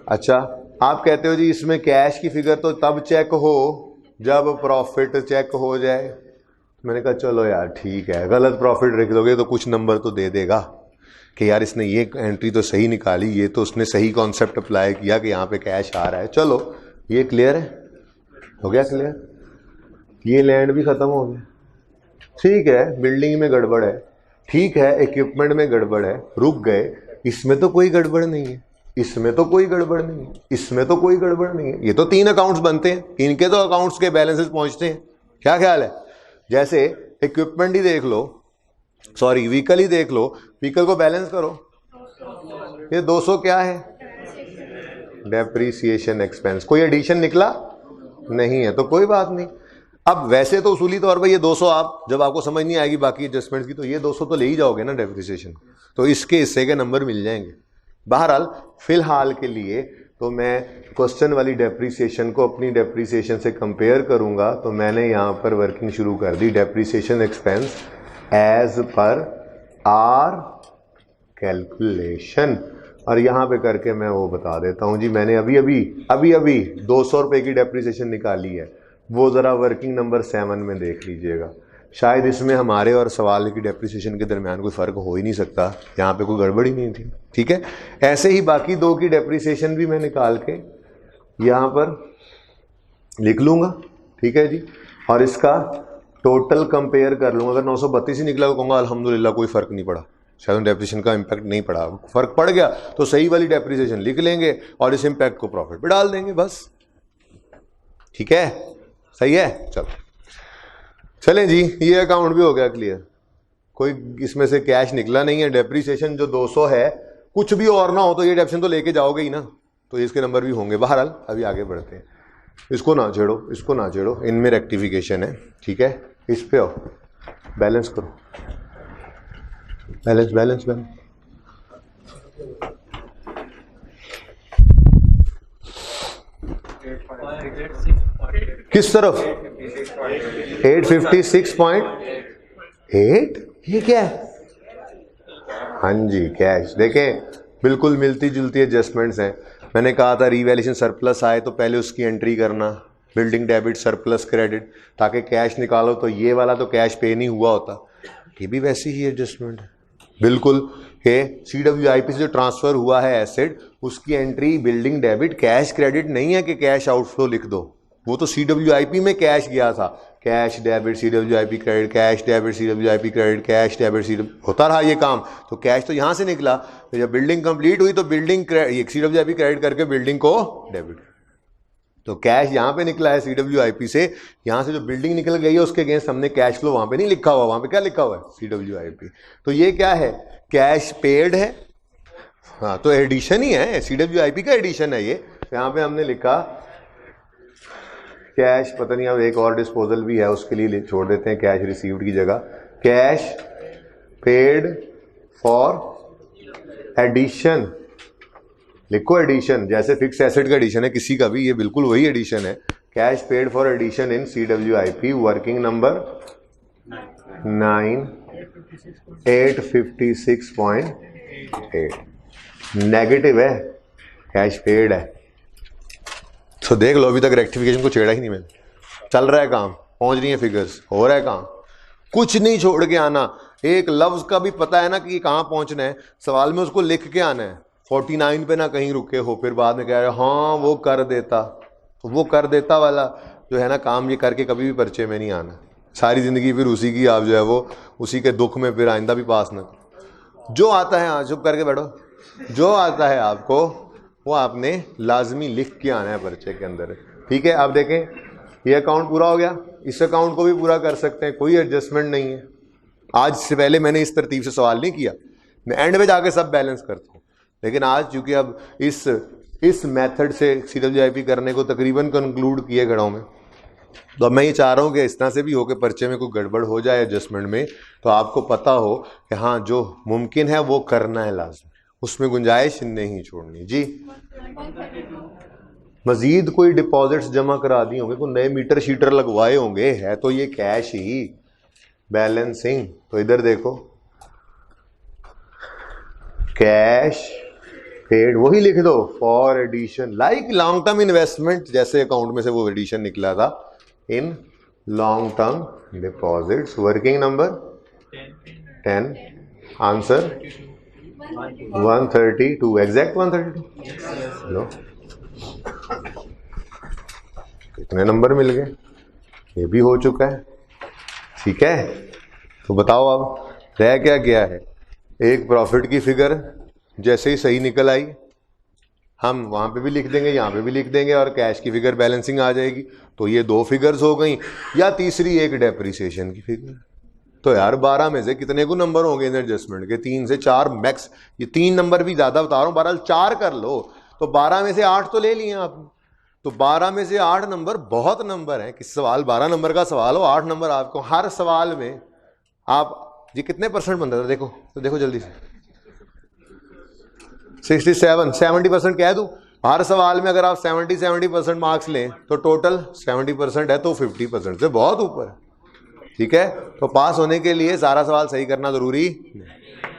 अच्छा आप कहते हो जी इसमें कैश की फिगर तो तब चेक हो जब प्रॉफिट चेक हो जाए, मैंने कहा चलो यार ठीक है, गलत प्रॉफिट रख दोगे तो कुछ नंबर तो दे देगा कि यार इसने ये एंट्री तो सही निकाली, ये तो उसने सही कॉन्सेप्ट अप्लाई किया कि यहाँ पे कैश आ रहा है। चलो ये क्लियर है, हो गया क्लियर, ये लैंड भी ख़त्म हो गया, ठीक है, बिल्डिंग में गड़बड़ है, ठीक है, इक्विपमेंट में गड़बड़ है, रुक गए, इसमें तो कोई गड़बड़ नहीं है, इसमें तो कोई गड़बड़ नहीं है, इसमें तो कोई गड़बड़ नहीं है, ये तो 3 अकाउंट्स बनते हैं, इनके तो अकाउंट्स के बैलेंसेस पहुंचते हैं, क्या ख्याल है। जैसे इक्विपमेंट ही देख लो, सॉरी व्हीकल ही देख लो, व्हीकल को बैलेंस करो, ये 200 क्या है, डेप्रीसिएशन एक्सपेंस, कोई एडिशन निकला नहीं है तो कोई बात नहीं। अब वैसे तो उसूली तौर पर ये 200 आप जब आपको समझ नहीं आएगी बाकी एडजस्टमेंट्स की तो ये 200 तो ले ही जाओगे ना डेप्रीसिएशन, तो इसके हिस्से के नंबर मिल जाएंगे। बहरहाल फिलहाल के लिए तो मैं क्वेश्चन वाली डेप्रीसिएशन को अपनी डेप्रीसिएशन से कंपेयर करूंगा, तो मैंने यहाँ पर वर्किंग शुरू कर दी, depreciation expense as per our calculation, और यहाँ पे करके मैं वो बता देता हूँ जी, मैंने अभी 200 रुपये की डेप्रीसिएशन निकाली है, वो ज़रा वर्किंग नंबर 7 में देख लीजिएगा, शायद इसमें हमारे और सवाल की डेप्रीसिएशन के दरमियान कोई फ़र्क हो ही नहीं सकता, यहाँ पे कोई गड़बड़ ही नहीं थी, ठीक है। ऐसे ही बाकी 2 की डेप्रीसिएशन भी मैं निकाल के यहाँ पर लिख लूँगा, ठीक है जी, और इसका टोटल कंपेयर कर लूँगा, अगर 932 ही निकला तो कहूँगा अल्हम्दुलिल्लाह कोई फ़र्क नहीं पड़ा, शायद डेप्रीसिएशन का इम्पैक्ट नहीं पड़ा, फ़र्क पड़ गया तो सही वाली डेप्रीसिएशन लिख लेंगे और इस इम्पैक्ट को प्रॉफिट पे डाल देंगे, बस ठीक है, सही है। चलें जी, ये अकाउंट भी हो गया क्लियर, कोई इसमें से कैश निकला नहीं है, डेप्रीसिएशन जो 200 है, कुछ भी और ना हो तो ये डेप्शन तो लेके जाओगे ही ना, तो इसके नंबर भी होंगे। बहरहाल अभी आगे बढ़ते हैं, इसको ना छेड़ो, इनमें रेक्टिफिकेशन है, ठीक है, इस पे आओ, बैलेंस करो, बैलेंस किस तरफ, 856.8, ये क्या है, हाँ जी कैश, देखें बिल्कुल मिलती जुलती एडजस्टमेंट्स हैं। मैंने कहा था रीवैल्यूएशन सरप्लस आए तो पहले उसकी एंट्री करना, बिल्डिंग डेबिट सरप्लस क्रेडिट, ताकि कैश निकालो तो ये वाला तो कैश पे नहीं हुआ होता, ये भी वैसी ही एडजस्टमेंट है बिल्कुल, कि CWIP से जो ट्रांसफ़र हुआ है एसेट, उसकी entry building debit cash credit नहीं है कि कैश आउटफ्लो लिख दो, वो तो CWIP में कैश गया था, cash debit CWIP credit, cash debit CWIP credit, cash debit होता रहा ये काम, तो कैश तो यहाँ से निकला, तो जब बिल्डिंग कंप्लीट हुई तो बिल्डिंग CWIP क्रेडिट करके बिल्डिंग को डेबिट, तो कैश यहाँ पे निकला है CWIP से, यहाँ से जो बिल्डिंग निकल गई है उसके अगेंस्ट हमने कैश फ्लो वहाँ पे नहीं लिखा हुआ, वहाँ पे क्या लिखा हुआ है CWIP, तो ये क्या है, कैश पेड है, हाँ तो एडिशन ही है, CWIP का एडिशन है ये, यहाँ पे हमने लिखा कैश, पता नहीं अब एक और डिस्पोजल भी है उसके लिए छोड़ देते हैं कैश रिसीव्ड की जगह, कैश पेड फॉर एडिशन लिखो एडिशन, जैसे फिक्स एसेट का एडिशन है किसी का भी, ये बिल्कुल वही एडिशन है। Cash paid for addition in CWIP, working number 9, 856.8, negative है, कैश पेड है। तो देख लो अभी तक रेक्टिफिकेशन को छेड़ा ही नहीं मैंने, चल रहा है काम, पहुंच रही है फिगर्स, हो रहा है काम, कुछ नहीं छोड़ के आना। एक लफ्ज का भी पता है ना कि कहाँ पहुंचना है, सवाल में उसको लिख के आना है। 49 पे ना कहीं रुके हो फिर बाद में कह रहे हाँ वो कर देता, तो वो कर देता वाला जो है ना काम, ये करके कभी भी पर्चे में नहीं आना, सारी जिंदगी फिर उसी की आप जो है वो उसी के दुख में फिर आइंदा भी पास ना। जो आता है हाँ चुप करके बैठो, जो आता है आपको वो आपने लाजमी लिख के आना है पर्चे के अंदर, ठीक है। आप देखें ये अकाउंट पूरा हो गया, इस अकाउंट को भी पूरा कर सकते हैं, कोई एडजस्टमेंट नहीं है। आज से पहले मैंने इस तरतीब से सवाल नहीं किया, मैं एंड में जाके सब बैलेंस करता हूँ, लेकिन आज चूंकि अब इस मेथड से CWIP करने को तकरीबन कंक्लूड किए खड़ा हूं मैं, तो अब मैं ये चाह रहा हूँ कि इस तरह से भी हो कि पर्चे में कोई गड़बड़ हो जाए एडजस्टमेंट में, तो आपको पता हो कि हाँ जो मुमकिन है वो करना है लाजमी, उसमें गुंजाइश नहीं छोड़नी। जी मजीद कोई डिपॉजिट्स जमा करा दिए होंगे, कोई नए मीटर शीटर लगवाए होंगे, है तो ये कैश ही बैलेंसिंग। तो इधर देखो कैश पेड वही लिख दो for addition like long term investment, जैसे अकाउंट में से वो एडिशन निकला था in long term deposits, working number 10, answer 132, exact 132। लो कितने नंबर मिल गए, ये भी हो चुका है, ठीक है। तो बताओ अब रह क्या गया है, एक प्रॉफिट की फिगर जैसे ही सही निकल आई हम वहां पे भी लिख देंगे, यहाँ पे भी लिख देंगे, और कैश की फिगर बैलेंसिंग आ जाएगी। तो ये 2 फिगर्स हो गई, या तीसरी एक डेप्रिसिएशन की फिगर। तो यार 12 में से कितने को नंबर होंगे इन एडजस्टमेंट के, 3 से 4 मैक्स, ये 3 नंबर भी ज्यादा बता रहा हूँ, 12 4 कर लो, तो 12 में से 8 तो ले लिए आपने। तो 12 में से 8 नंबर बहुत नंबर है, किस सवाल 12 नंबर का सवाल हो 8 नंबर आपको हर सवाल में। आप जी कितने परसेंट बनता था देखो, तो देखो जल्दी से 67 70% कह दूं हर सवाल में। अगर आप 70% मार्क्स लें तो टोटल 70% है, तो 50% से बहुत ऊपर है, ठीक है। तो पास होने के लिए सारा सवाल सही करना जरूरी नहीं।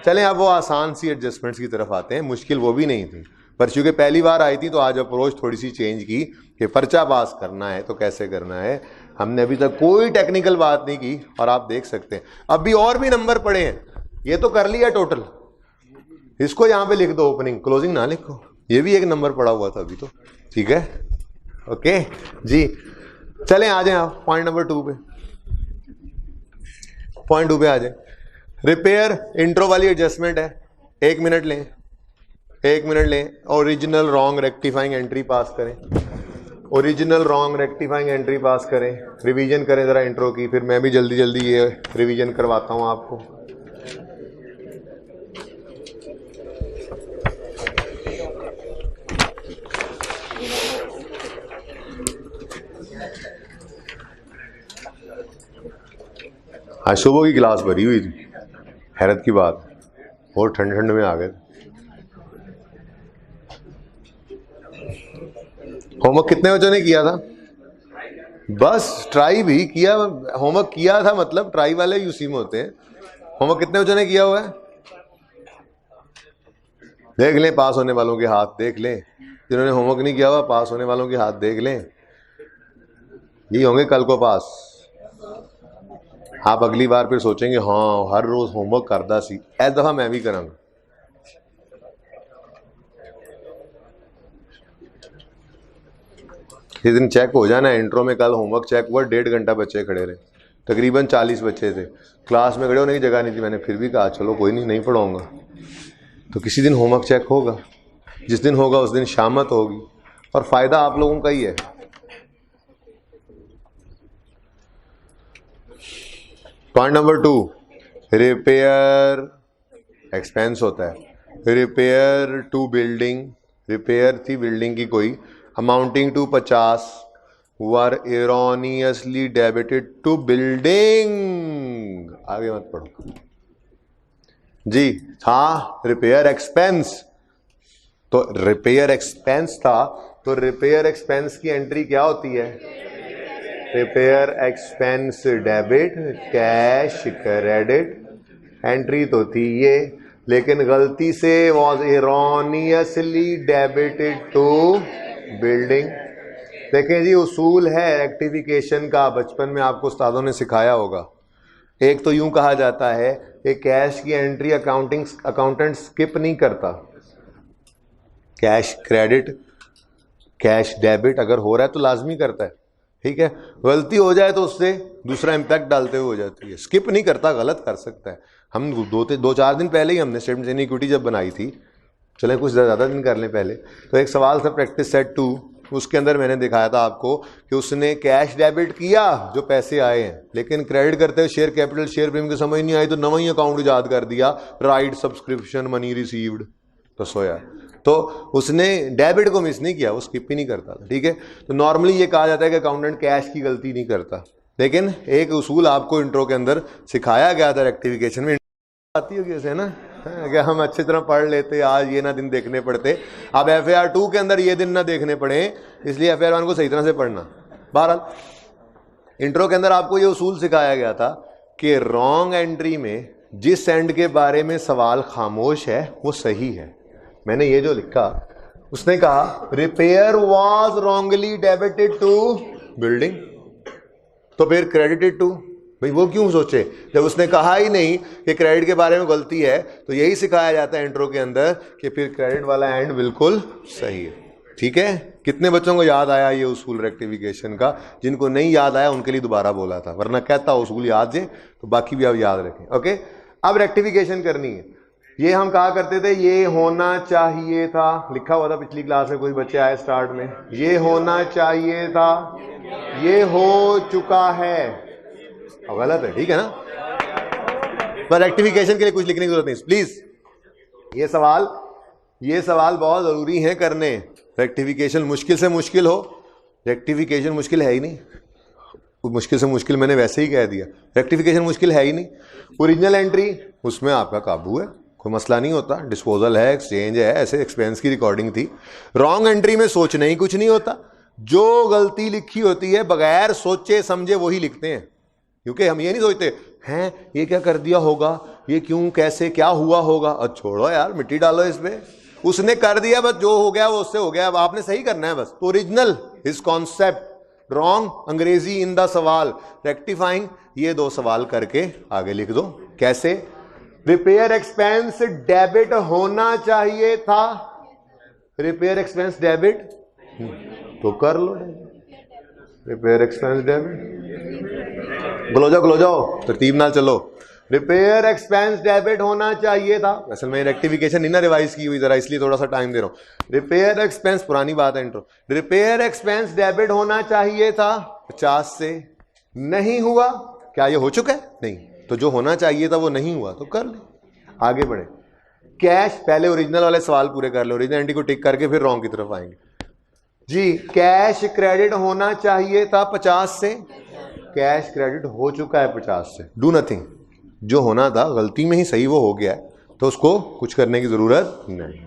चलें अब वो आसान सी एडजस्टमेंट्स की तरफ आते हैं, मुश्किल वो भी नहीं थी, पर चूंकि पहली बार आई थी तो आज अप्रोच थोड़ी सी चेंज की कि पर्चा पास करना है तो कैसे करना है। हमने अभी तक कोई टेक्निकल बात नहीं की, और आप देख सकते हैं अभी और भी नंबर पड़े हैं, ये तो कर लिया टोटल, इसको यहां पे लिख दो, ओपनिंग क्लोजिंग ना लिखो, ये भी एक नंबर पड़ा हुआ था अभी तो, ठीक है। ओके जी चलें आ जाएं आप पॉइंट नंबर 2 पे, पॉइंट 2 पे आ जाए। रिपेयर इंट्रो वाली एडजस्टमेंट है, 1 मिनट लें, 1 मिनट लें। Original wrong rectifying entry pass करें, original wrong rectifying entry pass करें, रिवीजन करें जरा इंट्रो की, फिर मैं भी जल्दी जल्दी ये रिवीजन करवाता हूं आपको। आज सुबह की क्लास भरी हुई थी, हैरत की बात, और ठंड ठंड में आ गए। होमवर्क कितने बच्चों ने किया था? बस ट्राई भी किया, होमवर्क किया था मतलब ट्राई वाले ही उसी में होते हैं। होमवर्क कितने बच्चों ने किया हुआ है? देख लें पास होने वालों के हाथ, देख लें जिन्होंने होमवर्क नहीं किया हुआ पास होने वालों के हाथ देख लें, यही होंगे कल को पास। आप अगली बार फिर सोचेंगे हाँ हर रोज होमवर्क करदा सी, इस दफा मैं भी करांगा। इस दिन चेक हो जाना, इंट्रो में कल होमवर्क चेक हुआ, 1.5 घंटा बच्चे खड़े रहे, तकरीबन 40 बच्चे थे, क्लास में खड़े होने की जगह नहीं थी। मैंने फिर भी कहा चलो कोई नहीं पढ़ाऊंगा। तो किसी दिन होमवर्क चेक होगा, जिस दिन होगा उस दिन शामत होगी, और फायदा आप लोगों का ही है। पॉइंट नंबर 2, रिपेयर एक्सपेंस होता है। रिपेयर टू बिल्डिंग, रिपेयर थी बिल्डिंग की कोई, amounting to 50 were erroneously debited to building. आगे मत पढ़ो जी, हाँ रिपेयर एक्सपेंस तो रिपेयर एक्सपेंस था, तो रिपेयर एक्सपेंस की एंट्री क्या होती है? Repair expense debit, cash credit. Entry तो थी ये, लेकिन गलती से was erroneously debited to building. देखें जी, उसूल है रेक्टिफिकेशन का, बचपन में आपको उस्तादों ने सिखाया होगा। एक तो यूं कहा जाता है कि कैश की एंट्री अकाउंटेंट स्किप नहीं करता। कैश क्रेडिट, कैश डेबिट अगर हो रहा है तो लाजमी करता है, ठीक है। गलती हो जाए तो उससे दूसरा इंपैक्ट डालते हुए हो जाती है, स्किप नहीं करता, गलत कर सकता है। हम दो चार दिन पहले ही हमने स्टेटमेंट इन इक्विटी जब बनाई थी, चलें कुछ ज़्यादा दिन कर लें पहले, तो एक सवाल था प्रैक्टिस सेट 2, उसके अंदर मैंने दिखाया था आपको कि उसने कैश डेबिट किया जो पैसे आए हैं, लेकिन क्रेडिट करते हुए शेयर कैपिटल शेयर प्रीमियम की समझ नहीं आई तो नवा ही अकाउंट ईजाद कर दिया, राइट सब्सक्रिप्शन मनी रिसीव्ड, तो सोया। तो उसने डेबिट को मिस नहीं किया, वो स्किप ही नहीं करता था, ठीक है। तो नॉर्मली ये कहा जाता है कि अकाउंटेंट कैश की गलती नहीं करता, लेकिन एक उसूल आपको इंट्रो के अंदर सिखाया गया था रेक्टिफिकेशन में, आती होगी ऐसे ना, क्या हम अच्छी तरह पढ़ लेते, आज ये ना दिन देखने पड़ते, अब FAR 2 के अंदर ये दिन ना देखने पड़े, इसलिए FAR 1 को सही तरह से पढ़ना। बहरहाल इंट्रो के अंदर आपको ये उसूल सिखाया गया था कि रॉन्ग एंट्री में जिस एंड के बारे में सवाल खामोश है वो सही है। मैंने ये जो लिखा, उसने कहा repair was wrongly debited to building, तो फिर क्रेडिटेड टू, भाई वो क्यों सोचे जब उसने कहा ही नहीं कि क्रेडिट के बारे में गलती है। तो यही सिखाया जाता है इंट्रो के अंदर कि फिर क्रेडिट वाला एंड बिल्कुल सही है, ठीक है। कितने बच्चों को याद आया ये उसूल रेक्टिफिकेशन का? जिनको नहीं याद आया उनके लिए दोबारा बोला था, वरना कहता उसूल याद है तो बाकी भी आप याद रखें, ओके। अब रेक्टिफिकेशन करनी है, ये हम कहा करते थे ये होना चाहिए था, लिखा हुआ था पिछली क्लास में, कोई बच्चे आए स्टार्ट में, ये होना चाहिए था, ये हो चुका है, अब गलत है, ठीक है ना। पर रेक्टिफिकेशन के लिए कुछ लिखने की जरूरत नहीं प्लीज, ये सवाल बहुत जरूरी है करने। रेक्टिफिकेशन मुश्किल से मुश्किल हो, रेक्टिफिकेशन मुश्किल है ही नहीं, मुश्किल से मुश्किल मैंने वैसे ही कह दिया, रेक्टिफिकेशन मुश्किल है ही नहीं। ओरिजिनल एंट्री उसमें आपका काबू है, कोई मसला नहीं होता, डिस्पोजल है, एक्सचेंज है, ऐसे एक्सपेंस की रिकॉर्डिंग थी। रॉन्ग एंट्री में सोचना ही कुछ नहीं होता, जो गलती लिखी होती है बगैर सोचे समझे वही लिखते हैं, क्योंकि हम ये नहीं सोचते हैं ये क्या कर दिया होगा, ये क्यों कैसे क्या हुआ होगा, अब छोड़ो यार मिट्टी डालो इसमें, उसने कर दिया बस, जो हो गया वो उससे हो गया, अब आपने सही करना है बस। ओरिजिनल इज कॉन्सेप्ट, रॉन्ग अंग्रेजी इन द सवाल, रेक्टिफाइंग ये दो सवाल करके आगे लिख दो। कैसे? रिपेयर एक्सपेंस डेबिट होना चाहिए था, रिपेयर एक्सपेंस डेबिट तो कर लो, रिपेयर एक्सपेंस डेबिट, खलो जाओ तरतीब नाल चलो। रिपेयर एक्सपेंस डेबिट होना चाहिए था, असल में रेक्टिफिकेशन नहीं ना रिवाइज की हुई जरा, इसलिए थोड़ा सा टाइम दे रहा हूं। रिपेयर एक्सपेंस पुरानी बात है इंट्रो, रिपेयर एक्सपेंस डेबिट होना चाहिए था 50 से, नहीं हुआ, क्या ये हो चुका है? नहीं, तो जो होना चाहिए था वो नहीं हुआ, तो कर ले, आगे बढ़े। कैश, पहले ओरिजिनल वाले सवाल पूरे कर लो, ओरिजिनल एंट्री को टिक करके फिर रॉन्ग की तरफ आएंगे जी। कैश क्रेडिट होना चाहिए था 50 से, कैश क्रेडिट हो चुका है 50 से, डू नथिंग, जो होना था गलती में ही सही वो हो गया है, तो उसको कुछ करने की जरूरत नहीं।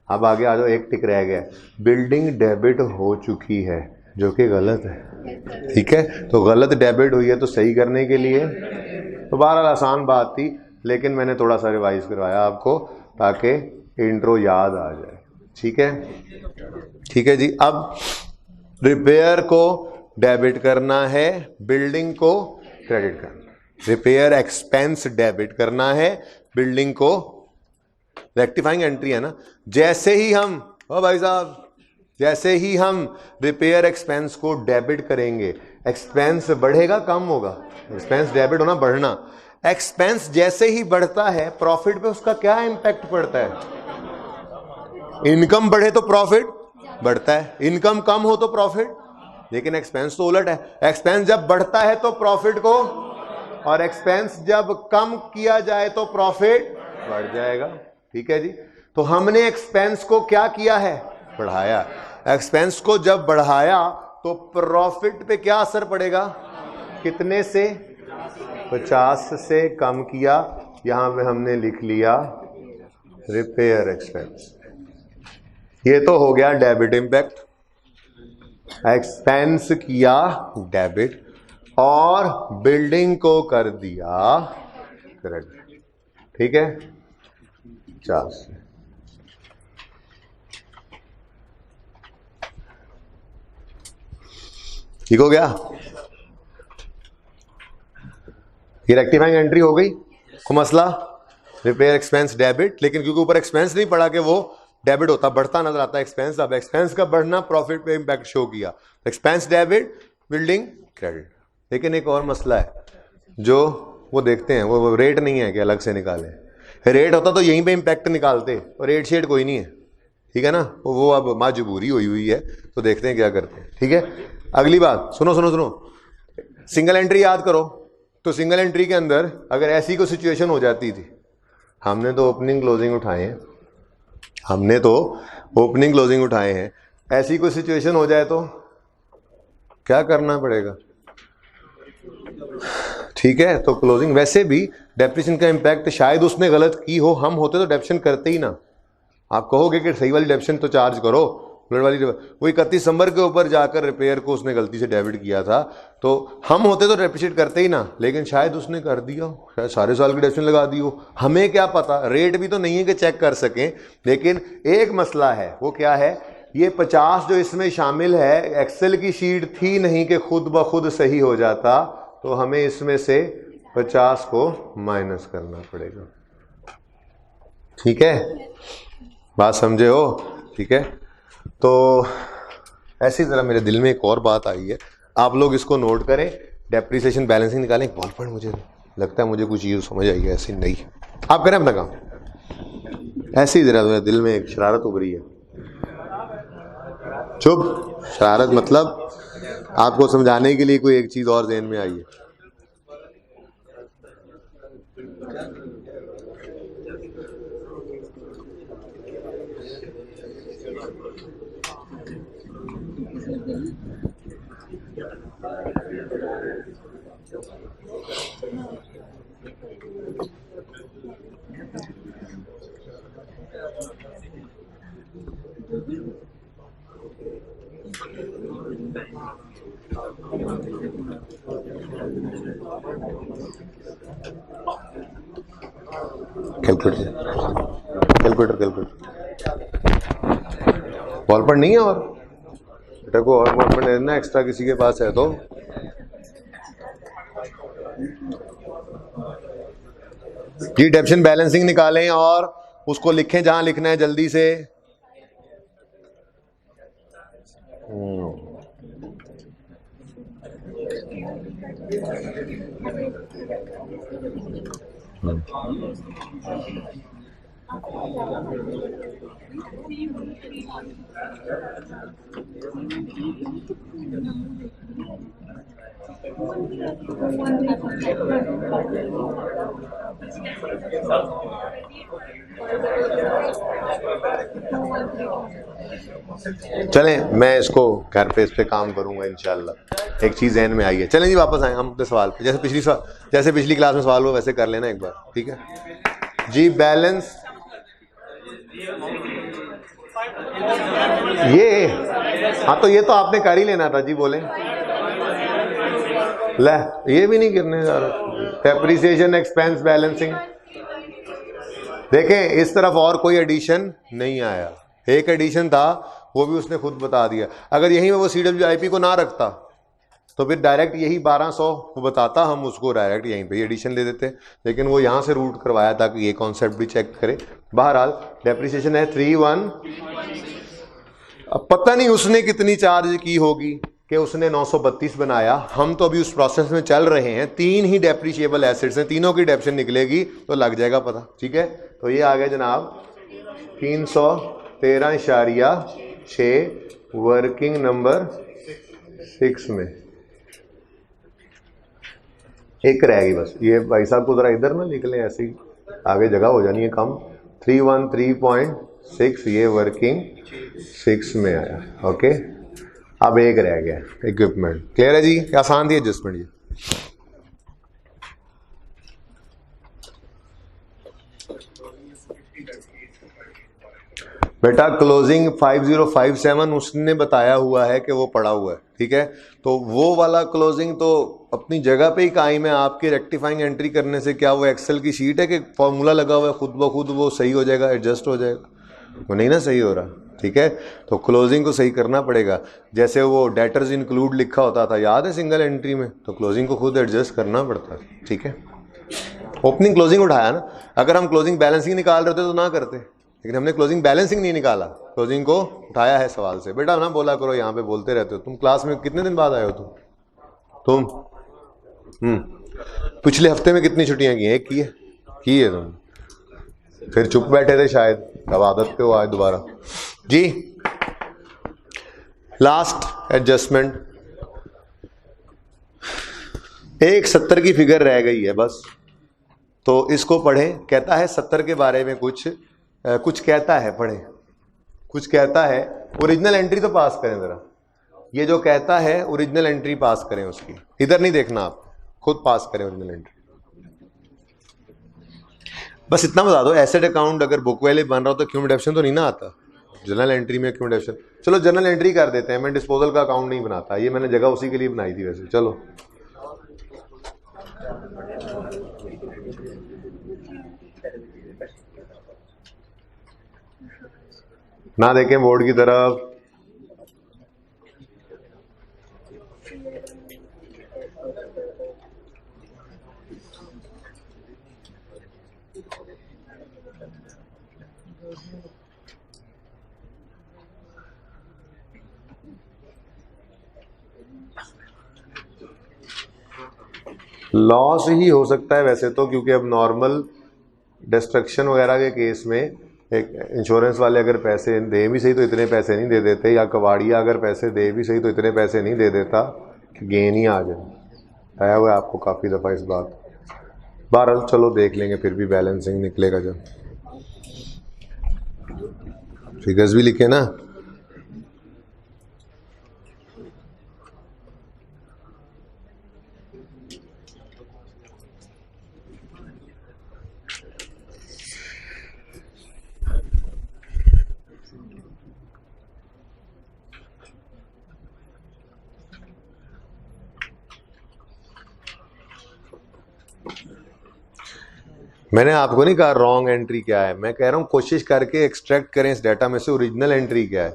अब आगे आ जाओ, एक टिक रह गया, बिल्डिंग डेबिट हो चुकी है, जो कि गलत है, ठीक है। तो गलत डेबिट हुई है तो सही करने के लिए, तो बहरहाल आसान बात थी, लेकिन मैंने थोड़ा सा रिवाइज करवाया आपको ताकि इंट्रो याद आ जाए, ठीक है। ठीक है जी, अब रिपेयर को डेबिट करना है, बिल्डिंग को क्रेडिट करना, रिपेयर एक्सपेंस डेबिट करना है, बिल्डिंग को, रेक्टिफाइंग एंट्री है ना। जैसे ही हम, ओ भाई साहब, जैसे ही हम रिपेयर एक्सपेंस को डेबिट करेंगे, एक्सपेंस बढ़ेगा कम होगा, एक्सपेंस डेबिट होना बढ़ना, एक्सपेंस जैसे ही बढ़ता है प्रॉफिट पे उसका क्या इंपैक्ट पड़ता है? इनकम बढ़े तो प्रॉफिट बढ़ता है, इनकम कम हो तो प्रॉफिट, लेकिन एक्सपेंस तो उलट है, एक्सपेंस जब बढ़ता है तो प्रॉफिट को, और एक्सपेंस जब कम किया जाए तो प्रॉफिट बढ़ जाएगा, ठीक है जी। तो हमने एक्सपेंस को क्या किया है? बढ़ाया। एक्सपेंस को जब बढ़ाया तो प्रॉफिट पे क्या असर पड़ेगा? कितने से? 50 से कम किया, यहां पे हमने लिख लिया रिपेयर एक्सपेंस, ये तो हो गया डेबिट इंपैक्ट, एक्सपेंस किया डेबिट और बिल्डिंग को कर दिया क्रेडिट। ठीक है, 50। ठीक हो गया, ये रेक्टिफाइंग एंट्री हो गई। को मसला रिपेयर एक्सपेंस डेबिट, लेकिन क्योंकि ऊपर एक्सपेंस नहीं पड़ा कि वो डेबिट होता, बढ़ता नजर आता है एक्सपेंस। अब एक्सपेंस का बढ़ना प्रॉफिट पे इंपैक्ट शो किया, एक्सपेंस डेबिट बिल्डिंग क्रेडिट। लेकिन एक और मसला है जो वो देखते हैं, वो रेट नहीं है कि अलग से निकालें। रेट होता तो यहीं पे इंपैक्ट निकालते, और रेट शेड कोई नहीं है। ठीक है ना, वो अब मजबूरी हुई है, तो देखते हैं क्या करते हैं। ठीक है, अगली बात सुनो सुनो सुनो, सिंगल एंट्री याद करो। तो सिंगल एंट्री के अंदर अगर ऐसी कोई सिचुएशन हो जाती थी, हमने तो ओपनिंग क्लोजिंग उठाए हैं, हमने तो ओपनिंग क्लोजिंग उठाए हैं, ऐसी कोई सिचुएशन हो जाए तो क्या करना पड़ेगा? ठीक है, तो क्लोजिंग वैसे भी डेप्रिसिएशन का इंपैक्ट शायद उसने गलत की हो, हम होते तो डेप्शन करते ही ना। आप कहोगे कि सही वाली डेप्शन तो चार्ज करो, उलट वाली वो 31 दिसंबर के ऊपर जाकर रिपेयर को उसने गलती से डेबिट किया था, तो हम होते तो डेप्रिशिएट करते ही ना, लेकिन शायद उसने कर दिया, शायद सारे साल की डेप्शन लगा दी हो, हमें क्या पता। रेट भी तो नहीं है कि चेक कर सकें। लेकिन एक मसला है, वो क्या है, ये 50 जो इसमें शामिल है, एक्सेल की शीट थी नहीं कि खुद ब खुद सही हो जाता, तो हमें इसमें से 50 को माइनस करना पड़ेगा। ठीक है, बात समझे हो? ठीक है, तो ऐसी तरह मेरे दिल में एक और बात आई है, आप लोग इसको नोट करें। डेप्रिसिएशन बैलेंसिंग निकालें। एक बॉल पॉइंट, मुझे लगता है मुझे कुछ चीज़ समझ आई है, ऐसी नहीं। आप करें अपना काम। ऐसी तरह मेरे दिल में एक शरारत उभरी है। चुप, शरारत मतलब आपको समझाने के लिए कोई एक चीज़ और ज़हन में आई है। Calculator calculator calculator ball point नहीं है, और बेटा को और बॉल पॉइंट देना एक्स्ट्रा किसी के पास है तो। जी, डेप्शन बैलेंसिंग निकालें और उसको लिखें जहां लिखना है जल्दी से। चलें, मैं इसको घर पे इस पे काम करूंगा इंशाल्लाह। एक चीज ज़हन में आई है। चलें जी, वापस आए हम अपने सवाल पे। जैसे पिछली क्लास में सवाल हुआ वैसे कर लेना एक बार। ठीक है जी, बैलेंस ये, हाँ तो ये तो आपने कर ही लेना था जी। बोले ले, ये भी नहीं गिरने जा रहा। डेप्रिसिएशन एक्सपेंस बैलेंसिंग, देखें इस तरफ और कोई एडिशन नहीं आया, एक एडिशन था वो भी उसने खुद बता दिया। अगर यहीं में वो CWIP को ना रखता तो फिर डायरेक्ट यही 1200 वो बताता, हम उसको डायरेक्ट यहीं पे एडिशन ले देते, लेकिन वो यहाँ से रूट करवाया ताकि ये कॉन्सेप्ट भी चेक करे। बहरहाल डेप्रिसिएशन है 31। अब पता नहीं उसने कितनी चार्ज की होगी कि उसने 932 बनाया। हम तो अभी उस प्रोसेस में चल रहे हैं। 3 ही डेप्रिशिएबल एसेट्स हैं, तीनों की डेप्शन निकलेगी तो लग जाएगा पता। ठीक है, तो ये आ गया जनाब 313.6 वर्किंग नंबर 6 में। एक रहेगी बस, ये भाई साहब को जरा इधर ना लिख लें, ऐसी आगे जगह हो जानी है कम। 313.6 ये वर्किंग 6 में आया। ओके, अब एक रह गया इक्विपमेंट। क्लियर है जी? आसान थी एडजस्टमेंट ये। बेटा क्लोजिंग 5057 उसने बताया हुआ है कि वो पड़ा हुआ है, ठीक है। तो वो वाला क्लोजिंग तो अपनी जगह पे ही कायम है। आपके रेक्टिफाइंग एंट्री करने से क्या वो एक्सेल की शीट है कि फॉर्मूला लगा हुआ है खुद ब खुद वो सही हो जाएगा, एडजस्ट हो जाएगा? वो नहीं ना सही हो रहा, ठीक है। तो क्लोजिंग को सही करना पड़ेगा। जैसे वो डेटर्स इंक्लूड लिखा होता था, याद है सिंगल एंट्री में, तो क्लोजिंग को खुद एडजस्ट करना पड़ता है, ठीक है। ओपनिंग क्लोजिंग उठाया ना, अगर हम क्लोजिंग बैलेंसिंग निकाल रहे थे तो ना करते, लेकिन हमने क्लोजिंग बैलेंसिंग नहीं निकाला, क्लोजिंग को उठाया है सवाल से। बेटा ना बोला करो, यहाँ पे बोलते रहते हो तुम। क्लास में कितने दिन बाद आए हो तुम? पिछले हफ्ते में कितनी छुट्टियां की हैं? एक की है तुम, फिर चुप बैठे थे शायद, अब आदत पे हो आए दोबारा जी। लास्ट एडजस्टमेंट, एक 70 की फिगर रह गई है बस, तो इसको पढ़ें। कहता है 70 के बारे में कुछ कहता है, पढ़ें। कुछ कहता है, ओरिजिनल एंट्री तो पास करें जरा। ये जो कहता है ओरिजिनल एंट्री पास करें उसकी, इधर नहीं देखना, आप खुद पास करें ओरिजिनल एंट्री। बस इतना बता दो, एसेट अकाउंट अगर बुक वैल्यू बन रहा हो तो क्यूमुलेटिव डेप्शन तो नहीं ना आता जनरल एंट्री में। क्यूमुलेटिव डेप्शन चलो जनरल एंट्री कर देते हैं, मैं डिस्पोजल का अकाउंट नहीं बनाता, ये मैंने जगह उसी के लिए बनाई थी वैसे। चलो ना देखें बोर्ड की तरफ। लॉस ही हो सकता है वैसे तो, क्योंकि अब नॉर्मल डिस्ट्रक्शन वगैरह के केस में एक इंश्योरेंस वाले अगर पैसे दे भी सही तो इतने पैसे नहीं दे देते, या कबाड़िया अगर पैसे दे भी सही तो इतने पैसे नहीं दे देता कि गेन ही आ जाए। आया हुआ है आपको काफ़ी दफ़ा इस बात। बहरहाल चलो देख लेंगे, फिर भी बैलेंसिंग निकलेगा जब फिगर्स भी लिखे ना। मैंने आपको नहीं कहा रॉन्ग एंट्री क्या है, मैं कह रहा हूं कोशिश करके एक्सट्रैक्ट करें इस डाटा में से ओरिजिनल एंट्री क्या है।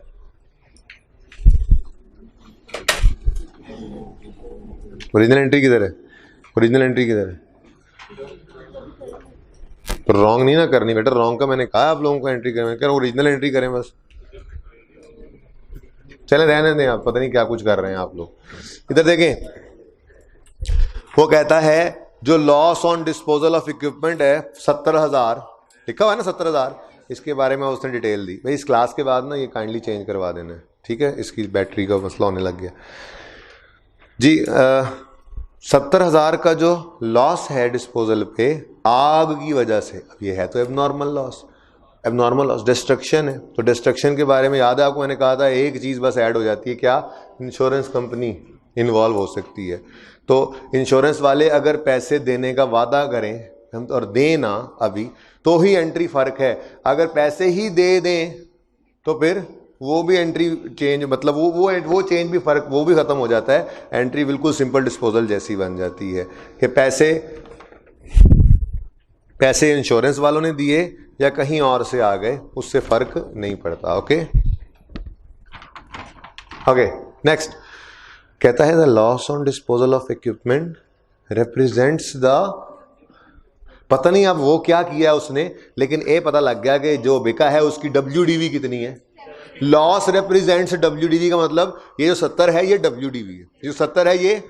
ओरिजिनल एंट्री किधर है? ओरिजिनल एंट्री किधर है? तो रॉन्ग नहीं ना करनी बेटा, रॉन्ग का मैंने कहा आप लोगों को एंट्री करें, मैं कह रहा हूं ओरिजिनल एंट्री करें बस। चले रहने दें, आप पता नहीं क्या कुछ कर रहे हैं आप लोग। इधर देखें, वो कहता है जो loss on disposal of equipment है 70,000 लिखा हुआ है ना, 70,000, इसके बारे में उसने डिटेल दी। भाई इस क्लास के बाद ना ये काइंडली चेंज करवा देना है, ठीक है, इसकी बैटरी का मसला होने लग गया जी। 70,000 का जो लॉस है डिस्पोजल पे आग की वजह से, अब ये है तो abnormal loss, abnormal loss destruction है। तो डिस्ट्रक्शन के बारे में याद है आपको, मैंने कहा था एक चीज़ बस ऐड हो जाती है, क्या? इंश्योरेंस कंपनी इन्वॉल्व हो सकती है। तो इंश्योरेंस वाले अगर पैसे देने का वादा करें हम और देना अभी, तो ही एंट्री फर्क है। अगर पैसे ही दे दें तो फिर वो भी एंट्री चेंज, मतलब वो चेंज भी फर्क वो भी खत्म हो जाता है। एंट्री बिल्कुल सिंपल डिस्पोजल जैसी बन जाती है कि पैसे इंश्योरेंस वालों ने दिए या कहीं और से आ गए, उससे फर्क नहीं पड़ता। ओके ओके नेक्स्ट कहता है the loss on disposal of equipment represents the, पता नहीं अब वो क्या किया उसने, लेकिन ये पता लग गया कि जो बिका है उसकी WDV कितनी है। लॉस रिप्रेजेंट्स WDV का मतलब ये जो 70 है ये WDV है, जो 70 है ये,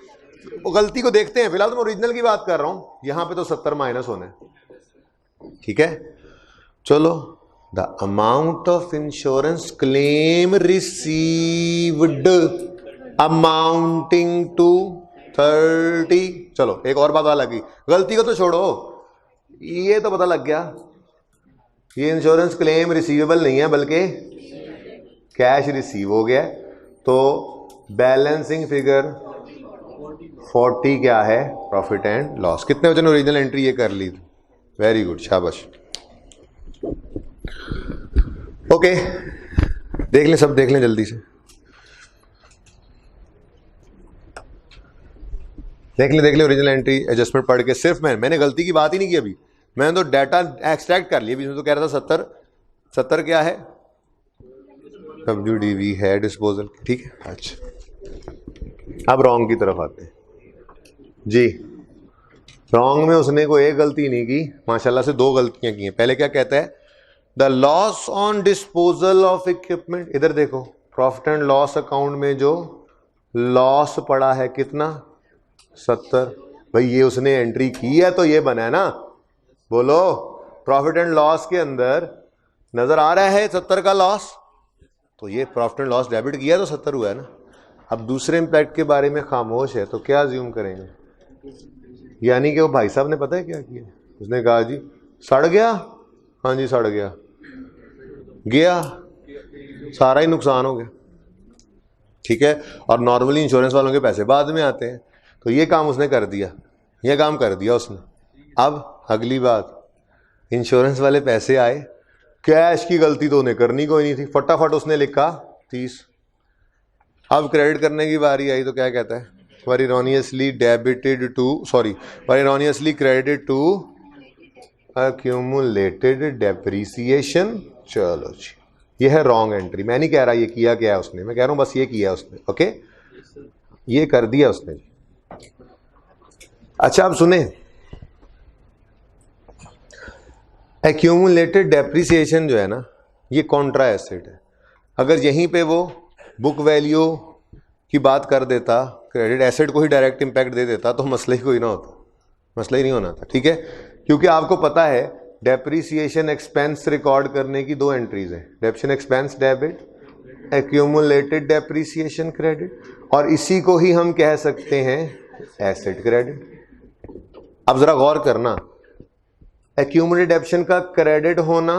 गलती को देखते हैं फिलहाल तो मैं ओरिजिनल की बात कर रहा हूं, यहां पे तो 70 माइनस होना है, ठीक है। चलो, the amount of insurance claim received amounting to 30। चलो एक और बात लगी, गलती को तो छोड़ो, ये तो पता लग गया ये इंश्योरेंस क्लेम रिसीवेबल नहीं है बल्कि कैश रिसीव हो गया। तो बैलेंसिंग फिगर 40 क्या है? Profit and loss. कितने बजे ओरिजिनल एंट्री ये कर ली? वेरी गुड, शाबाश। ओके, देख लें, सब देख लें जल्दी से, देख ले ओरिजिनल एंट्री एडजस्टमेंट पढ़ के। सिर्फ मैंने गलती की बात ही नहीं की अभी, मैंने तो डाटा एक्सट्रैक्ट कर लिया। बीच में तो कह रहा था 70 क्या है, WDV है डिस्पोजल, ठीक है। अच्छा, अब रॉन्ग की तरफ आते हैं जी। रॉन्ग में उसने कोई एक गलती नहीं की, माशाल्लाह से 2 गलतियां की हैं। पहले क्या कहता है, the loss on disposal of equipment. इधर देखो, प्रॉफिट एंड लॉस अकाउंट में जो लॉस पड़ा है कितना, 70। भाई ये उसने एंट्री की है तो ये बना है ना, बोलो। प्रॉफिट एंड लॉस के अंदर नजर आ रहा है 70 का लॉस, तो ये प्रॉफिट एंड लॉस डेबिट किया तो 70 हुआ है ना। अब दूसरे इंपैक्ट के बारे में खामोश है, तो क्या अज्यूम करेंगे, यानी कि वो भाई साहब ने पता है क्या किया, उसने कहा जी सड़ गया, हाँ जी सड़ गया, गया, सारा ही नुकसान हो गया, ठीक है। और नॉर्मली इंश्योरेंस वालों के पैसे बाद में आते हैं, तो ये काम उसने कर दिया, ये काम कर दिया उसने। अब अगली बात, इंश्योरेंस वाले पैसे आए, कैश की गलती तो उन्हें करनी कोई नहीं थी, फटाफट उसने लिखा 30। अब क्रेडिट करने की बारी आई तो क्या कहता है, were erroneously debited to, sorry were erroneously credited to accumulated depreciation। चलो जी, ये है रॉन्ग एंट्री। मैं नहीं कह रहा ये किया क्या है उसने, मैं कह रहा हूं बस ये किया उसने, ओके, ये कर दिया उसने। अच्छा अब सुने, एक्यूमुलेटेड डेप्रिसिएशन जो है ना, ये कॉन्ट्रा एसेट है। अगर यहीं पे वो बुक वैल्यू की बात कर देता, क्रेडिट एसेट को ही डायरेक्ट इंपैक्ट दे देता, तो मसला ही कोई ना होता, मसला ही नहीं होना था, ठीक है। क्योंकि आपको पता है डेप्रिसिएशन एक्सपेंस रिकॉर्ड करने की 2 एंट्रीज है, depreciation expense debit, accumulated depreciation credit, और इसी को ही हम कह सकते हैं एसेट क्रेडिट। अब जरा गौर करना, एक्यूमुलेटेड डेप्रिसिएशन का क्रेडिट होना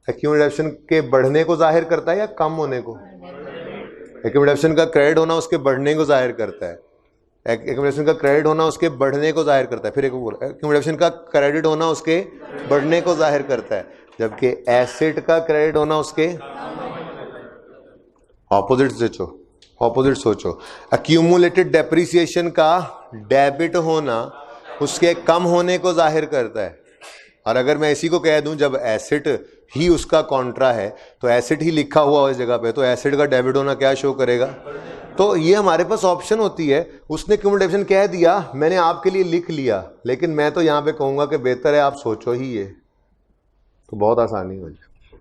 एक्यूमुलेटेड डेप्रिसिएशन के बढ़ने को जाहिर करता है या कम होने को, एक्यूमुलेटेड डेप्रिसिएशन का क्रेडिट होना उसके बढ़ने को जाहिर करता है, एक्यूमुलेशन का क्रेडिट होना उसके बढ़ने को जाहिर करता है, फिर एक बोल, एक्यूमुलेशन का क्रेडिट होना उसके बढ़ने को जाहिर करता है, जबकि एसेट का क्रेडिट होना उसके ऑपोजिट सोचो। एक्यूमुलेटेड डेप्रिसिएशन का डेबिट होना उसके कम होने को जाहिर करता है, और अगर मैं इसी को कह दूं जब एसेट ही उसका कॉन्ट्रा है तो एसेट ही लिखा हुआ इस जगह पे, तो एसेट का डेबिट होना क्या शो करेगा। तो ये हमारे पास ऑप्शन होती है। उसने क्यूमुलेटिव कह दिया, मैंने आपके लिए लिख लिया, लेकिन मैं तो यहां पे कहूंगा कि बेहतर है आप सोचो ही ये, तो बहुत आसानी हो जाए।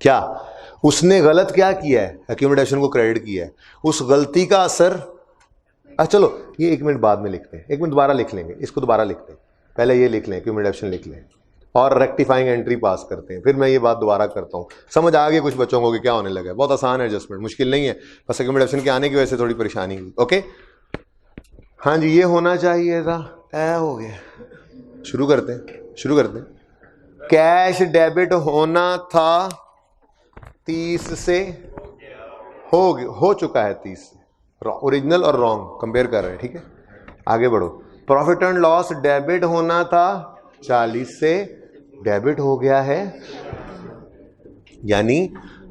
क्या उसने गलत क्या किया है, एक्यूमुलेशन को क्रेडिट किया है, उस गलती का असर, चलो ये 1 मिनट बाद में लिखते हैं, 1 मिनट दोबारा लिख लेंगे, इसको दोबारा लिखते हैं, पहले ये लिख लें, एक्यूमुलेशन लिख लें और रेक्टिफाइंग एंट्री पास करते हैं, फिर मैं ये बात दोबारा करता हूँ। समझ आ गई कुछ बच्चों को कि क्या होने लगा है, बहुत आसान है एडजस्टमेंट, मुश्किल नहीं है, बस एक्यूमुलेशन के आने की वजह से थोड़ी परेशानी हुई। ओके, हाँ जी, ये होना चाहिए था, हो गया। शुरू करते हैं। कैश डेबिट होना था 30 से, हो चुका है 30 से, ओरिजिनल और रॉन्ग कंपेयर कर रहे हैं, ठीक है। आगे बढ़ो, प्रॉफिट एंड लॉस डेबिट होना था 40 से, डेबिट हो गया है, यानी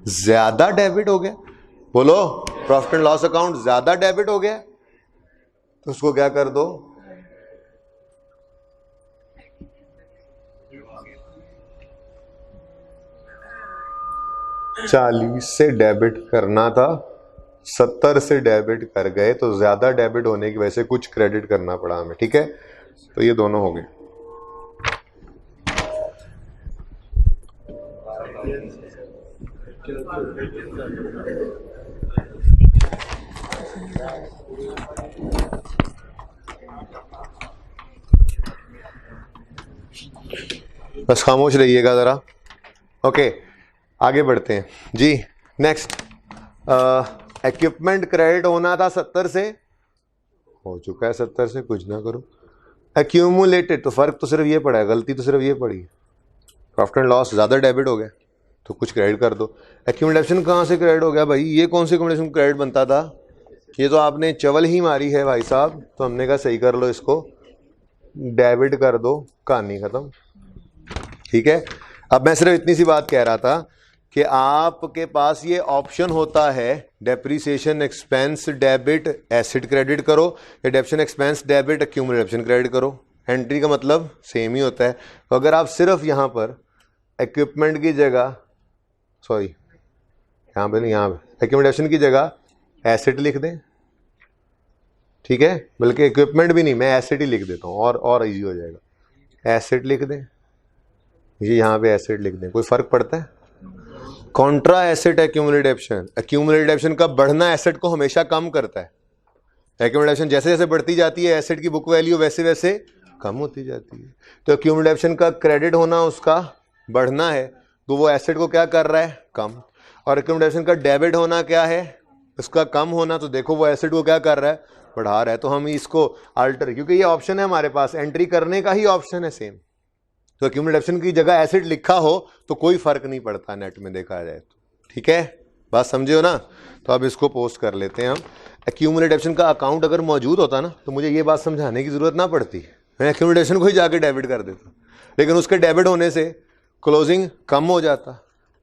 ज्यादा डेबिट हो गया। बोलो, प्रॉफिट एंड लॉस अकाउंट ज्यादा डेबिट हो गया, तो उसको क्या कर दो, चालीस से डेबिट करना था, 70 से डेबिट कर गए, तो ज्यादा डेबिट होने की वजह से कुछ क्रेडिट करना पड़ा हमें, ठीक है। तो ये दोनों हो गए। बस खामोश रहिएगा जरा। ओके, आगे बढ़ते हैं जी। नेक्स्ट, इक्विपमेंट क्रेडिट होना था 70 से, हो चुका है 70 से, कुछ ना करो। एक्यूमुलेटेड, तो फर्क तो सिर्फ ये पड़ा है, गलती तो सिर्फ ये पड़ी, प्रॉफिट एंड लॉस ज्यादा डेबिट हो गया तो कुछ क्रेडिट कर दो। एक्यूमुलेशन कहाँ से क्रेडिट हो गया भाई, ये कौन से एक्यूमुलेशन क्रेडिट बनता था, ये तो आपने चवल ही मारी है भाई साहब, तो हमने कहा सही कर लो, इसको डेबिट कर दो, कहानी खत्म, ठीक है। अब मैं सिर्फ इतनी सी बात कह रहा था कि आपके पास ये ऑप्शन होता है depreciation expense debit acid credit करो या depreciation expense debit accumulation credit करो। एंट्री का मतलब सेम ही होता है। तो अगर आप सिर्फ यहाँ पर इक्विपमेंट की जगह यहाँ पे नहीं, यहाँ पे एक्यूमुलेशन की जगह एसिड लिख दें, ठीक है, बल्कि इक्विपमेंट भी नहीं, मैं एसिड ही लिख देता हूँ और इजी हो जाएगा। एसिड लिख दें, ये यहाँ पे एसिड लिख दें, कोई फर्क पड़ता है? कॉन्ट्रा एसिड एक्यूमुलेशन, एक्यूमुलेशन का बढ़ना एसिड को हमेशा कम करता है। एक्यूमुलेशन जैसे जैसे बढ़ती जाती है एसिड की बुक वैल्यू वैसे वैसे कम होती जाती है। तो एक्यूमुलेशन का क्रेडिट होना उसका बढ़ना है, तो वो एसिड को क्या कर रहा है? कम। और एक्यूमुलेशन का डेबिट होना क्या है? उसका कम होना। तो देखो वो एसिड को क्या कर रहा है? बढ़ा रहा है। तो हम इसको अल्टर, क्योंकि ये ऑप्शन है हमारे पास, एंट्री करने का ही ऑप्शन है सेम। तो एक्यूमुलेशन की जगह एसिड लिखा हो तो कोई फर्क नहीं पड़ता नेट में देखा जाए तो, ठीक है, बात समझे हो ना? तो अब इसको पोस्ट कर लेते हैं हम। एक्यूमुलेशन का अकाउंट अगर मौजूद होता ना तो मुझे ये बात समझाने की जरूरत ना पड़ती, मैं एक्यूमुलेशन को ही जाके डेबिट कर देता। लेकिन उसके डेबिट होने से क्लोजिंग कम हो जाता,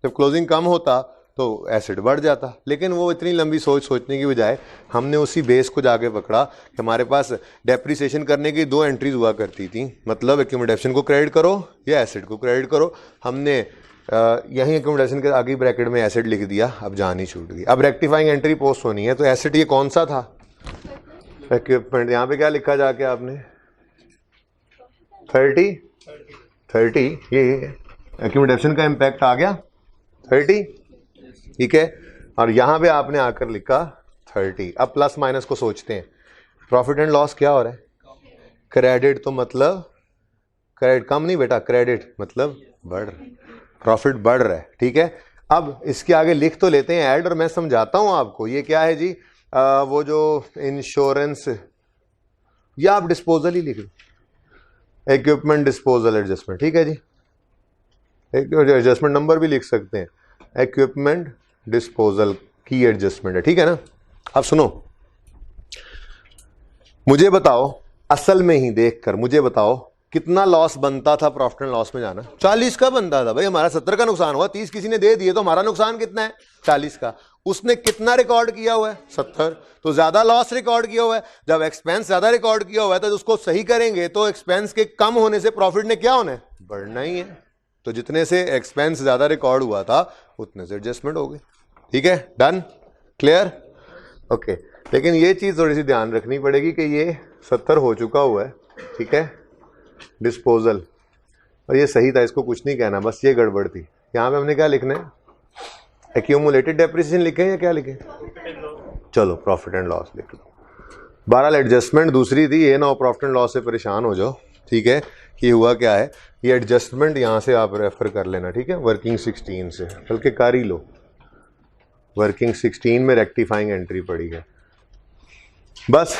जब क्लोजिंग कम होता तो एसिड बढ़ जाता। लेकिन वो इतनी लंबी सोचने की बजाय हमने उसी बेस को जाके पकड़ा कि हमारे पास डेप्रिसिएशन करने की दो एंट्रीज हुआ करती थी, मतलब एक्यूमुलेशन को क्रेडिट करो या एसिड को क्रेडिट करो। हमने यहीं एक्यूमुलेशन के आगे ब्रैकेट में एसिड लिख दिया, अब जान ही छूट गई। अब रेक्टिफाइंग एंट्री पोस्ट होनी है, तो एसिड ये कौन सा था? इक्विपमेंट। यहाँ पे क्या लिखा जाके आपने? 30 ये एक्यूमुलेशन का इम्पैक्ट आ गया 30, ठीक है। और यहाँ पे आपने आकर लिखा 30। अब प्लस माइनस को सोचते हैं, प्रॉफिट एंड लॉस क्या हो रहा है? क्रेडिट। तो मतलब क्रेडिट कम नहीं बेटा, क्रेडिट मतलब बढ़, प्रॉफिट बढ़ रहा है, ठीक है। अब इसके आगे लिख तो लेते हैं ऐड, और मैं समझाता हूं आपको। ये क्या है जी? वो जो इंश्योरेंस, या आप डिस्पोजल ही लिख लो, इक्विपमेंट डिस्पोजल एडजस्टमेंट, ठीक है जी। एक एडजस्टमेंट नंबर भी लिख सकते हैं, इक्विपमेंट डिस्पोजल की एडजस्टमेंट है, ठीक है ना। अब सुनो, मुझे बताओ, असल में ही देखकर मुझे बताओ कितना लॉस बनता था प्रॉफिट एंड लॉस में जाना? 40 का बनता था भाई। हमारा 70 का नुकसान हुआ, 30 किसी ने दे दिए, तो हमारा नुकसान कितना है? 40 का। उसने कितना रिकॉर्ड किया हुआ है? 70। तो ज्यादा लॉस रिकॉर्ड किया हुआ है। जब एक्सपेंस ज्यादा रिकॉर्ड किया हुआ है तो उसको सही करेंगे, तो एक्सपेंस के कम होने से प्रॉफिट ने क्या होना है? बढ़ना ही है। तो जितने से एक्सपेंस ज्यादा रिकॉर्ड हुआ था उतने से एडजस्टमेंट हो गई, ठीक है, डन, क्लियर, ओके। लेकिन ये चीज थोड़ी सी ध्यान रखनी पड़ेगी कि ये 70 हो चुका हुआ है, ठीक है, डिस्पोजल, और ये सही था, इसको कुछ नहीं कहना, बस ये गड़बड़ थी। यहाँ पे हमने क्या लिखना है? एक्यूमुलेटेड डेप्रिसिएशन लिखे या क्या लिखे? चलो प्रॉफिट एंड लॉस लिख लो। बहरहाल एडजस्टमेंट दूसरी थी, ये ना हो प्रॉफिट एंड लॉस से परेशान हो जाओ, ठीक है। कि हुआ क्या है, ये एडजस्टमेंट यहाँ से आप रेफर कर लेना, ठीक है, वर्किंग 16 से, बल्कि कर ही लो। वर्किंग 16 में रेक्टिफाइंग एंट्री पड़ी है। बस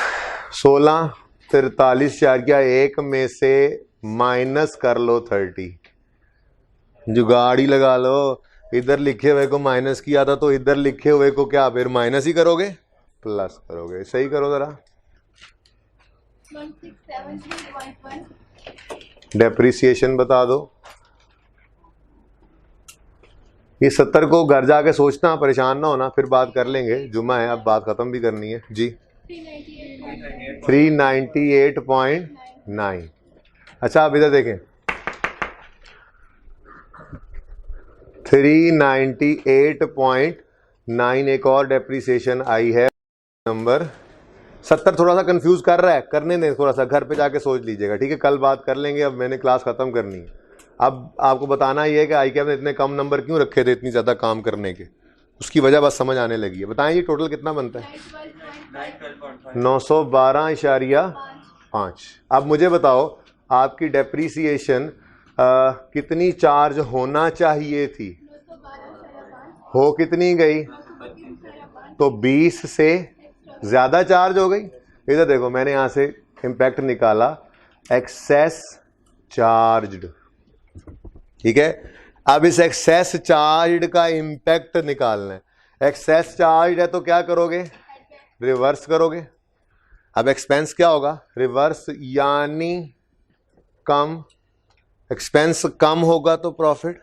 1643.1 में से माइनस कर लो 30, जुगाड़ ही लगा लो। इधर लिखे हुए को माइनस किया था, तो इधर लिखे हुए को क्या फिर माइनस ही करोगे? प्लस करोगे। सही करो जरा। 1673.1 डेप्रिसिएशन बता दो। ये 70 को घर जाके सोचना, परेशान ना होना, फिर बात कर लेंगे, जुम्मा है, अब बात खत्म भी करनी है जी। 398.9। अच्छा आप इधर देखें, 398.9 एक और डेप्रिसिएशन आई है, नंबर 70 थोड़ा सा कंफ्यूज कर रहा है, करने दें, थोड़ा सा घर पे जाके सोच लीजिएगा, ठीक है, कल बात कर लेंगे, अब मैंने क्लास खत्म करनी है। अब आपको बताना ही है कि आई कैप ने इतने कम नंबर क्यों रखे थे इतनी ज़्यादा काम करने के, उसकी वजह बस समझ आने लगी है। बताएं ये टोटल कितना बनता है? 912.5। अब मुझे बताओ आपकी डेप्रीसिएशन कितनी चार्ज होना चाहिए थी? हो कितनी गई? तो 20 से ज़्यादा चार्ज हो गई। इधर देखो, मैंने यहाँ से इम्पैक्ट निकाला, एक्सेस चार्ज्ड, ठीक है। अब इस एक्सेस चार्ज का इंपैक्ट निकालना है। एक्सेस चार्ज है तो क्या करोगे? रिवर्स करोगे। अब एक्सपेंस क्या होगा? रिवर्स, यानी कम। एक्सपेंस कम होगा तो प्रॉफिट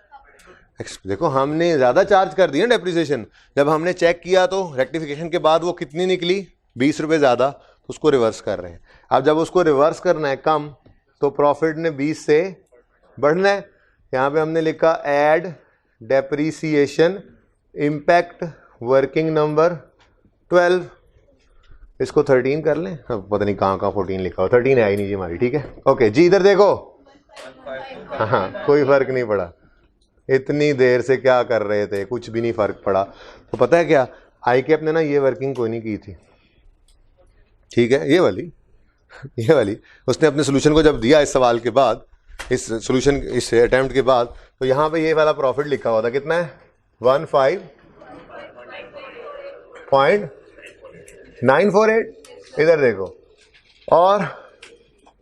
देखो हमने ज्यादा चार्ज कर दिया डेप्रिसिएशन, जब हमने चेक किया तो रेक्टिफिकेशन के बाद वो कितनी निकली 20 रुपए ज्यादा, तो उसको रिवर्स कर रहे हैं। अब जब उसको रिवर्स करना है कम, तो प्रॉफिट ने 20 से बढ़ना है। यहाँ पे हमने लिखा add depreciation impact working number 12, इसको 13 कर लें। पता नहीं कहाँ 14 लिखा हो, 13 है ही नहीं जी हमारी, ठीक है ओके जी। इधर देखो, हाँ कोई फर्क नहीं पड़ा, इतनी देर से क्या कर रहे थे, कुछ भी नहीं फर्क पड़ा। तो पता है क्या, आई कैप ने ना ये वर्किंग कोई नहीं की थी, ठीक है, ये वाली उसने अपने सोल्यूशन को जब दिया इस सवाल के बाद, इस सोल्यूशन इस अटेम्प्ट के बाद, तो यहाँ पे ये वाला प्रॉफिट लिखा हुआ था, कितना है 15.948। इधर देखो, और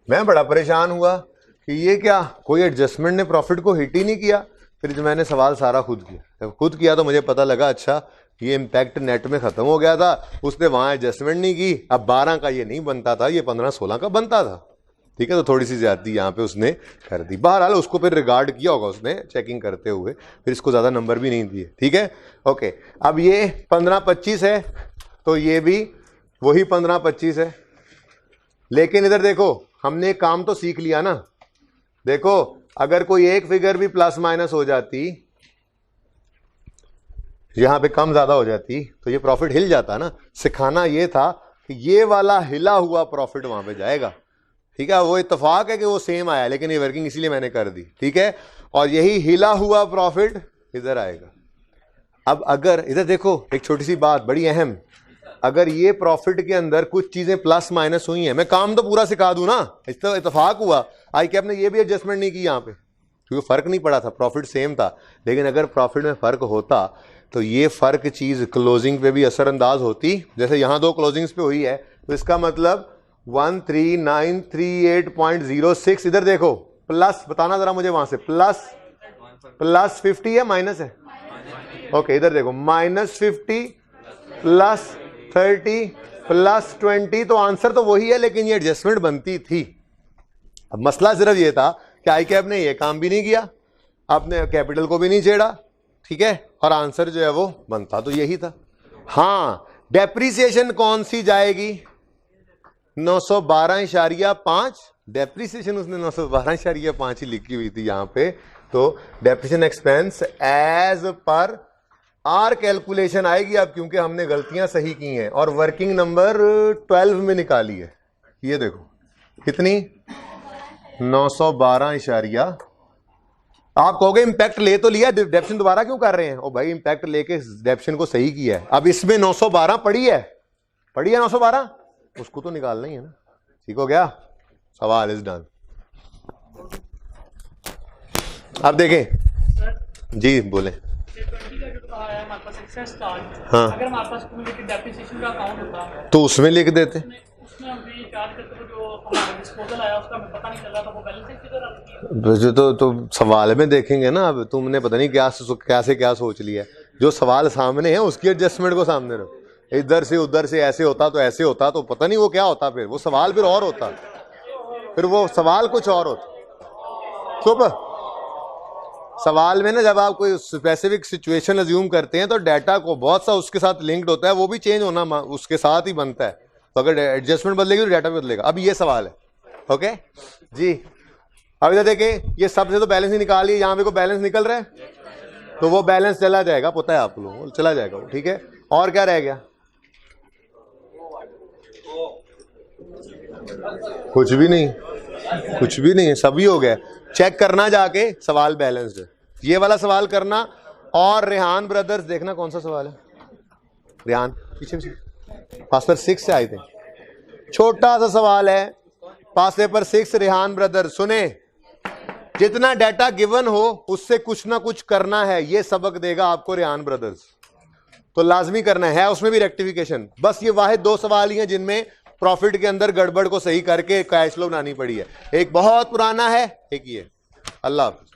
मैं बड़ा परेशान हुआ कि ये क्या, कोई एडजस्टमेंट ने प्रॉफिट को हिट ही नहीं किया। फिर जो मैंने सवाल सारा खुद किया, जब खुद किया तो मुझे पता लगा अच्छा ये इम्पैक्ट नेट में खत्म हो गया था, उसने वहां एडजस्टमेंट नहीं की। अब 12 का ये नहीं बनता था, ये 15-16 का बनता था, ठीक है। तो थोड़ी सी ज्यादती यहाँ पे उसने कर दी। बहरहाल उसको फिर रिगार्ड किया होगा उसने चेकिंग करते हुए, फिर इसको ज्यादा नंबर भी नहीं दिए, ठीक है ओके। अब ये 15-25 है, तो ये भी वही 15-25 है। लेकिन इधर देखो, हमने एक काम तो सीख लिया ना। देखो अगर कोई एक फिगर भी प्लस माइनस हो जाती, यहां पे कम ज्यादा हो जाती, तो ये प्रॉफिट हिल जाता ना। सिखाना ये था कि ये वाला हिला हुआ प्रॉफिट वहां पे जाएगा, ठीक है। वो इत्तेफाक है कि वो सेम आया, लेकिन ये वर्किंग इसीलिए मैंने कर दी, ठीक है। और यही हिला हुआ प्रॉफिट इधर आएगा। अब अगर इधर देखो, एक छोटी सी बात बड़ी अहम, अगर ये प्रॉफिट के अंदर कुछ चीजें प्लस माइनस हुई हैं, मैं काम तो पूरा सिखा दूं ना, इत्तेफाक हुआ आई कैप ने ये भी एडजस्टमेंट नहीं की यहाँ पे, क्योंकि फर्क नहीं पड़ा था, प्रॉफिट सेम था। लेकिन अगर प्रॉफिट में फर्क होता तो ये फर्क चीज क्लोजिंग पे भी असरअंदाज होती। जैसे यहाँ 2 क्लोजिंग्स पे हुई है, तो इसका मतलब 13938.06। इधर देखो प्लस, बताना जरा मुझे वहां से, प्लस 50 है माइनस है, ओके। इधर देखो -50 प्लस 30 प्लस 20, तो आंसर तो वही है, लेकिन ये एडजस्टमेंट बनती थी। अब मसला सिर्फ ये था कि आई कैप ने ये काम भी नहीं किया, आपने कैपिटल को भी नहीं छेड़ा, ठीक है, और आंसर जो है वो बनता तो यही था। हाँ, डेप्रीसिएशन कौन सी जाएगी, 912.5। डेप्रीसिएशन उसने 912.5 ही लिखी हुई थी यहाँ पे। तो depreciation expense as per our calculation आएगी अब, क्योंकि हमने गलतियां सही की हैं और वर्किंग नंबर 12 में निकाली है। ये देखो कितनी, 912। आप कहोगे इंपैक्ट ले तो लिया, डेप्शन दोबारा क्यों कर रहे हैं? ओ भाई इंपैक्ट लेके डेप्शन को सही किया है। अब इसमें 912 पड़ी है 912, उसको तो निकालना ही है ना। ठीक हो गया, सवाल इज डन। अब देखें जी, बोले। हाँ, अगर हमारे पास डेप्रिसिएशन का अकाउंट होता तो उसमें लिख देते। तो सवाल में देखेंगे ना। अब तुमने पता नहीं क्या से क्या सोच लिया। जो सवाल सामने है उसकी एडजस्टमेंट को सामने रखो। इधर से उधर से ऐसे होता तो ऐसे होता, तो पता नहीं वो क्या होता, फिर वो सवाल फिर और होता, फिर वो सवाल कुछ और होता। चुप। सवाल में ना जब आप कोई स्पेसिफिक सिचुएशन अज्यूम करते हैं तो डाटा को बहुत सा उसके साथ लिंक्ड होता है, वो भी चेंज होना उसके साथ ही बनता है। तो अगर एडजस्टमेंट बदलेगी तो डाटा भी बदलेगा। अब ये सवाल है, ओके जी। अब इधर देखें, ये सबसे तो बैलेंस ही निकाल लिया, यहाँ पे को बैलेंस निकल रहा है तो वो बैलेंस चला जाएगा, पता है आप लोगों को, चला जाएगा वो, ठीक है। और क्या रह गया? कुछ भी नहीं, कुछ भी नहीं, सभी हो गया। चेक करना जाके सवाल बैलेंस्ड है, ये वाला सवाल करना। और रेहान ब्रदर्स देखना कौन सा सवाल है। रेहान पीछे पास पेपर 6 से आए थे, छोटा सा सवाल है, पास पेपर 6। रेहान ब्रदर सुने, जितना डाटा गिवन हो उससे कुछ ना कुछ करना है, ये सबक देगा आपको रेहान ब्रदर्स, तो लाजमी करना है। उसमें भी रेक्टिफिकेशन, बस ये वाहिद 2 सवाल ही हैं जिनमें प्रॉफिट के अंदर गड़बड़ को सही करके कैश फ्लो बनानी पड़ी है। एक बहुत पुराना है, एक ये। अल्लाह हाफ़िज़।